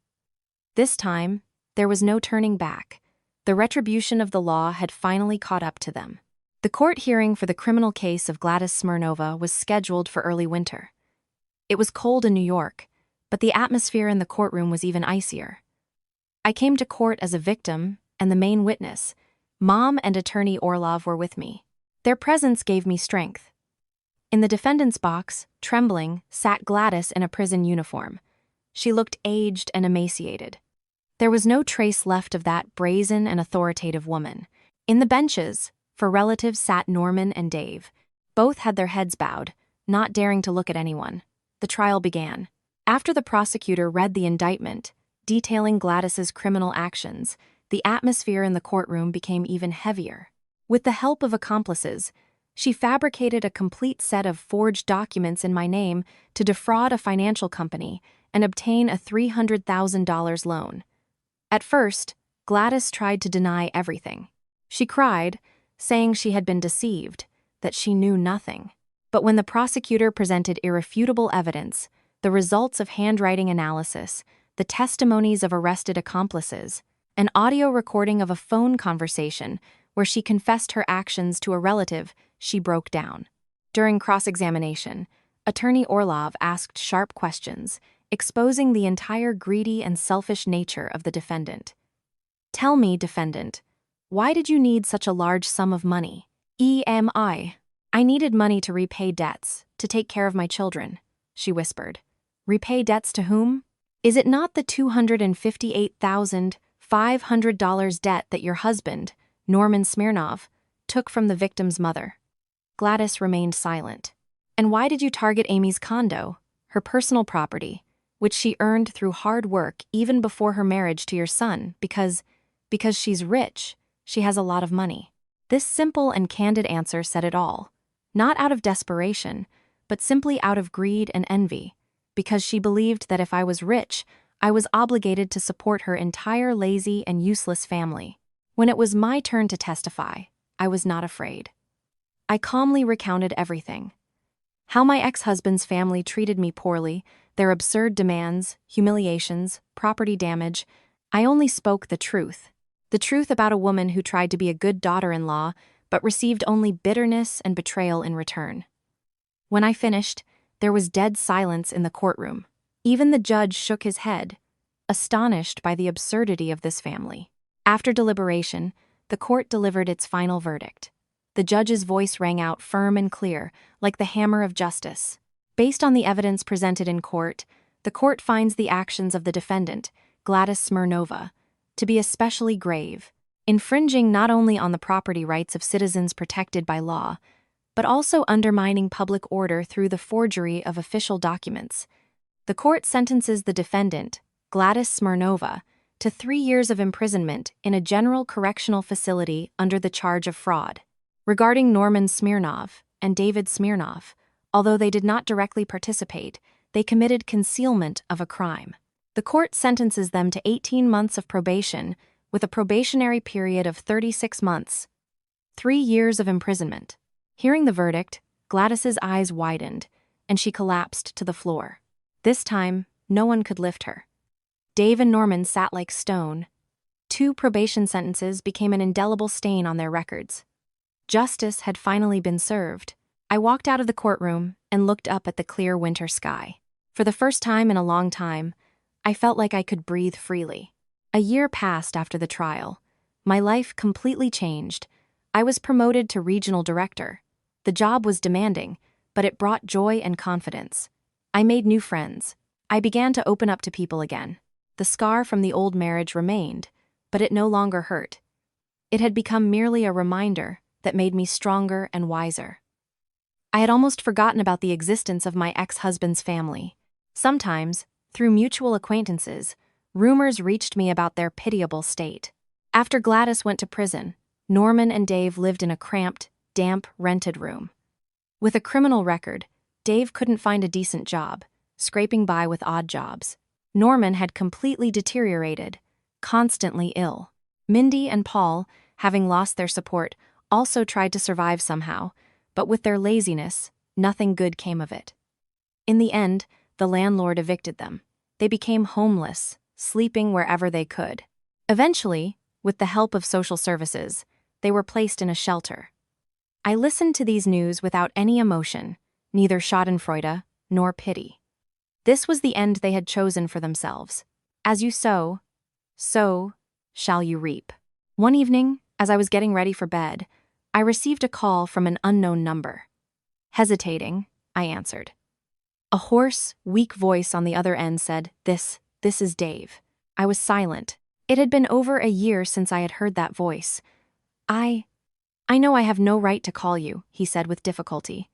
S1: This time, there was no turning back. The retribution of the law had finally caught up to them. The court hearing for the criminal case of Gladys Smirnova was scheduled for early winter. It was cold in New York, but the atmosphere in the courtroom was even icier. I came to court as a victim, and the main witness, Mom and attorney Orlov, were with me. Their presence gave me strength. In the defendant's box, trembling, sat Gladys in a prison uniform. She looked aged and emaciated. There was no trace left of that brazen and authoritative woman. In the benches, for relatives, sat Norman and Dave. Both had their heads bowed, not daring to look at anyone. The trial began. After the prosecutor read the indictment, detailing Gladys's criminal actions, the atmosphere in the courtroom became even heavier. With the help of accomplices, she fabricated a complete set of forged documents in my name to defraud a financial company and obtain a $300,000 loan. At first, Gladys tried to deny everything. She cried, saying she had been deceived, that she knew nothing. But when the prosecutor presented irrefutable evidence, the results of handwriting analysis, the testimonies of arrested accomplices, an audio recording of a phone conversation where she confessed her actions to a relative, she broke down. During cross-examination, attorney Orlov asked sharp questions, exposing the entire greedy and selfish nature of the defendant. "Tell me, defendant, why did you need such a large sum of money?" "EMI. I needed money to repay debts, to take care of my children," she whispered. "Repay debts to whom? Is it not the $258,500 debt that your husband, Norman Smirnov, took from the victim's mother?" Gladys remained silent. "And why did you target Amy's condo, her personal property, which she earned through hard work even before her marriage to your son, because she's rich, she has a lot of money?" This simple and candid answer said it all. Not out of desperation, but simply out of greed and envy, because she believed that if I was rich, I was obligated to support her entire lazy and useless family. When it was my turn to testify, I was not afraid. I calmly recounted everything. How my ex-husband's family treated me poorly, their absurd demands, humiliations, property damage. I only spoke the truth. The truth about a woman who tried to be a good daughter-in-law, but received only bitterness and betrayal in return. When I finished, there was dead silence in the courtroom. Even the judge shook his head, astonished by the absurdity of this family. After deliberation, the court delivered its final verdict. The judge's voice rang out firm and clear, like the hammer of justice. Based on the evidence presented in court, the court finds the actions of the defendant, Gladys Smirnova, to be especially grave, infringing not only on the property rights of citizens protected by law, but also undermining public order through the forgery of official documents. The court sentences the defendant, Gladys Smirnova, to 3 years of imprisonment in a general correctional facility under the charge of fraud. Regarding Norman Smirnov and David Smirnov, although they did not directly participate, they committed concealment of a crime. The court sentences them to 18 months of probation with a probationary period of 36 months, 3 years of imprisonment. Hearing the verdict, Gladys's eyes widened, and she collapsed to the floor. This time, no one could lift her. Dave and Norman sat like stone. 2 probation sentences became an indelible stain on their records. Justice had finally been served. I walked out of the courtroom and looked up at the clear winter sky. For the first time in a long time, I felt like I could breathe freely. A year passed after the trial. My life completely changed. I was promoted to regional director. The job was demanding, but it brought joy and confidence. I made new friends. I began to open up to people again. The scar from the old marriage remained, but it no longer hurt. It had become merely a reminder that made me stronger and wiser. I had almost forgotten about the existence of my ex-husband's family. Sometimes, through mutual acquaintances, rumors reached me about their pitiable state. After Gladys went to prison, Norman and Dave lived in a cramped, damp, rented room. With a criminal record, Dave couldn't find a decent job, scraping by with odd jobs. Norman had completely deteriorated, constantly ill. Mindy and Paul, having lost their support, also tried to survive somehow, but with their laziness, nothing good came of it. In the end, the landlord evicted them. They became homeless, sleeping wherever they could. Eventually, with the help of social services, they were placed in a shelter. I listened to these news without any emotion, neither schadenfreude nor pity. This was the end they had chosen for themselves. As you sow, so shall you reap. One evening, as I was getting ready for bed, I received a call from an unknown number. Hesitating, I answered. A hoarse, weak voice on the other end said, This is Dave. I was silent. It had been over a year since I had heard that voice. I know I have no right to call you, he said with difficulty.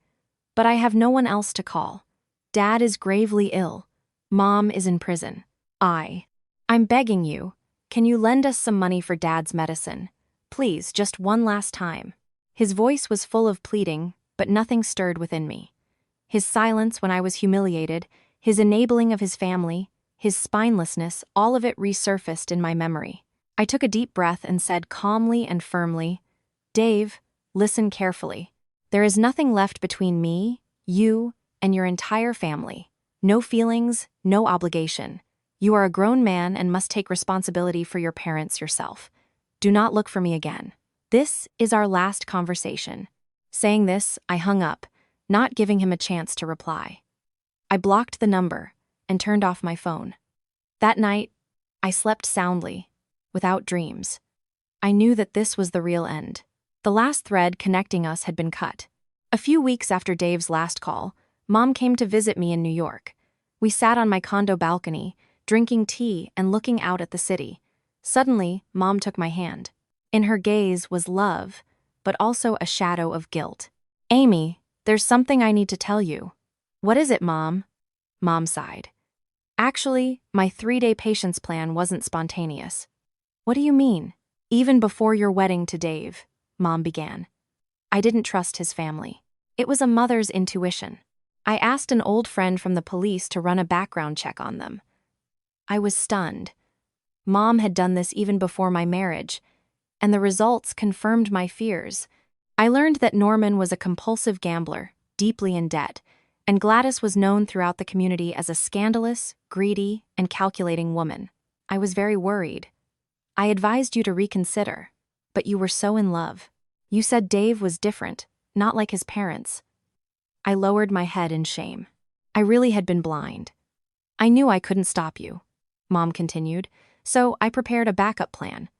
S1: But I have no one else to call. Dad is gravely ill. Mom is in prison. I'm begging you. Can you lend us some money for Dad's medicine? Please, just one last time. His voice was full of pleading, but nothing stirred within me. His silence when I was humiliated, his enabling of his family, his spinelessness, all of it resurfaced in my memory. I took a deep breath and said calmly and firmly, Dave, listen carefully. There is nothing left between me, you, and your entire family. No feelings, no obligation. You are a grown man and must take responsibility for your parents yourself. Do not look for me again. This is our last conversation. Saying this, I hung up, not giving him a chance to reply. I blocked the number and turned off my phone. That night, I slept soundly, without dreams. I knew that this was the real end. The last thread connecting us had been cut. A few weeks after Dave's last call, Mom came to visit me in New York. We sat on my condo balcony, drinking tea and looking out at the city. Suddenly, Mom took my hand. In her gaze was love, but also a shadow of guilt. Amy, there's something I need to tell you. What is it, Mom? Mom sighed. Actually, my 3-day patience plan wasn't spontaneous. What do you mean? Even before your wedding to Dave, Mom began. I didn't trust his family. It was a mother's intuition. I asked an old friend from the police to run a background check on them. I was stunned. Mom had done this even before my marriage, and the results confirmed my fears. I learned that Norman was a compulsive gambler, deeply in debt, and Gladys was known throughout the community as a scandalous, greedy, and calculating woman. I was very worried. I advised you to reconsider, but you were so in love. You said Dave was different, not like his parents. I lowered my head in shame. I really had been blind. I knew I couldn't stop you, Mom continued, so I prepared a backup plan.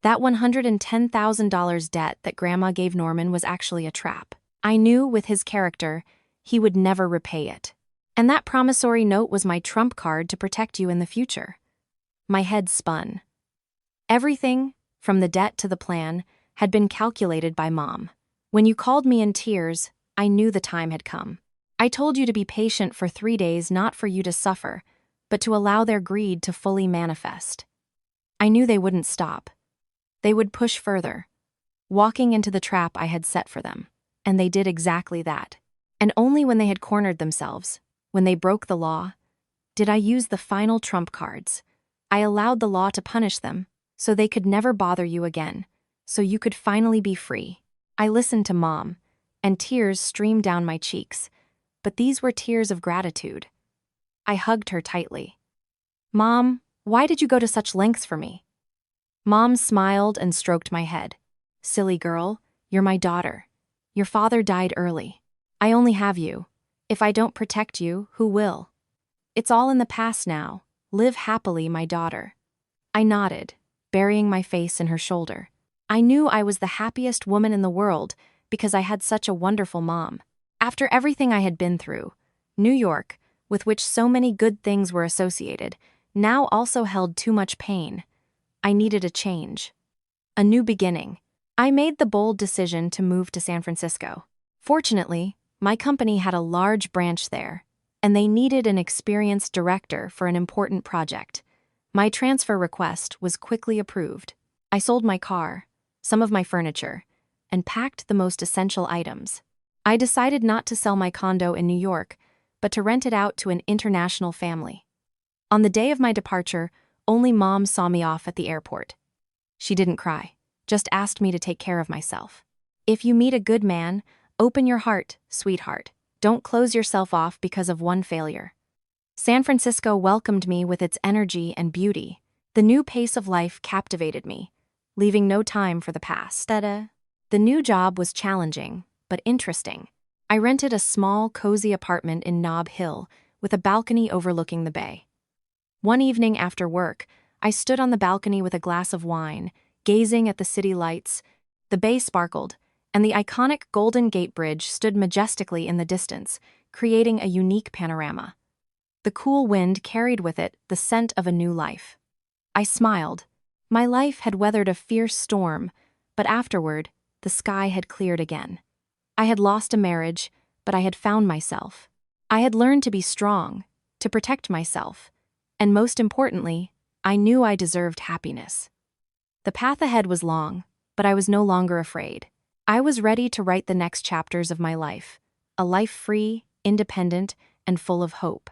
S1: That $110,000 debt that Grandma gave Norman was actually a trap. I knew with his character, he would never repay it. And that promissory note was my trump card to protect you in the future. My head spun. Everything, from the debt to the plan, had been calculated by Mom. When you called me in tears, I knew the time had come. I told you to be patient for 3 days, not for you to suffer, but to allow their greed to fully manifest. I knew they wouldn't stop. They would push further, walking into the trap I had set for them. And they did exactly that. And only when they had cornered themselves, when they broke the law, did I use the final trump cards. I allowed the law to punish them, so they could never bother you again, so you could finally be free. I listened to Mom, and tears streamed down my cheeks, but these were tears of gratitude. I hugged her tightly. Mom, why did you go to such lengths for me? Mom smiled and stroked my head. Silly girl, you're my daughter. Your father died early. I only have you. If I don't protect you, who will? It's all in the past now. Live happily, my daughter." I nodded, burying my face in her shoulder. I knew I was the happiest woman in the world because I had such a wonderful mom. After everything I had been through, New York, with which so many good things were associated, now also held too much pain. I needed a change. A new beginning. I made the bold decision to move to San Francisco. Fortunately, my company had a large branch there, and they needed an experienced director for an important project. My transfer request was quickly approved. I sold my car, some of my furniture, and packed the most essential items. I decided not to sell my condo in New York, but to rent it out to an international family. On the day of my departure, only Mom saw me off at the airport. She didn't cry, just asked me to take care of myself. "If you meet a good man, open your heart, sweetheart. Don't close yourself off because of one failure." San Francisco welcomed me with its energy and beauty. The new pace of life captivated me, leaving no time for the past. The new job was challenging, but interesting. I rented a small, cozy apartment in Nob Hill with a balcony overlooking the bay. One evening after work, I stood on the balcony with a glass of wine, gazing at the city lights. The bay sparkled, and the iconic Golden Gate Bridge stood majestically in the distance, creating a unique panorama. The cool wind carried with it the scent of a new life. I smiled. My life had weathered a fierce storm, but afterward, the sky had cleared again. I had lost a marriage, but I had found myself. I had learned to be strong, to protect myself, and most importantly, I knew I deserved happiness. The path ahead was long, but I was no longer afraid. I was ready to write the next chapters of my life, a life free, independent, and full of hope.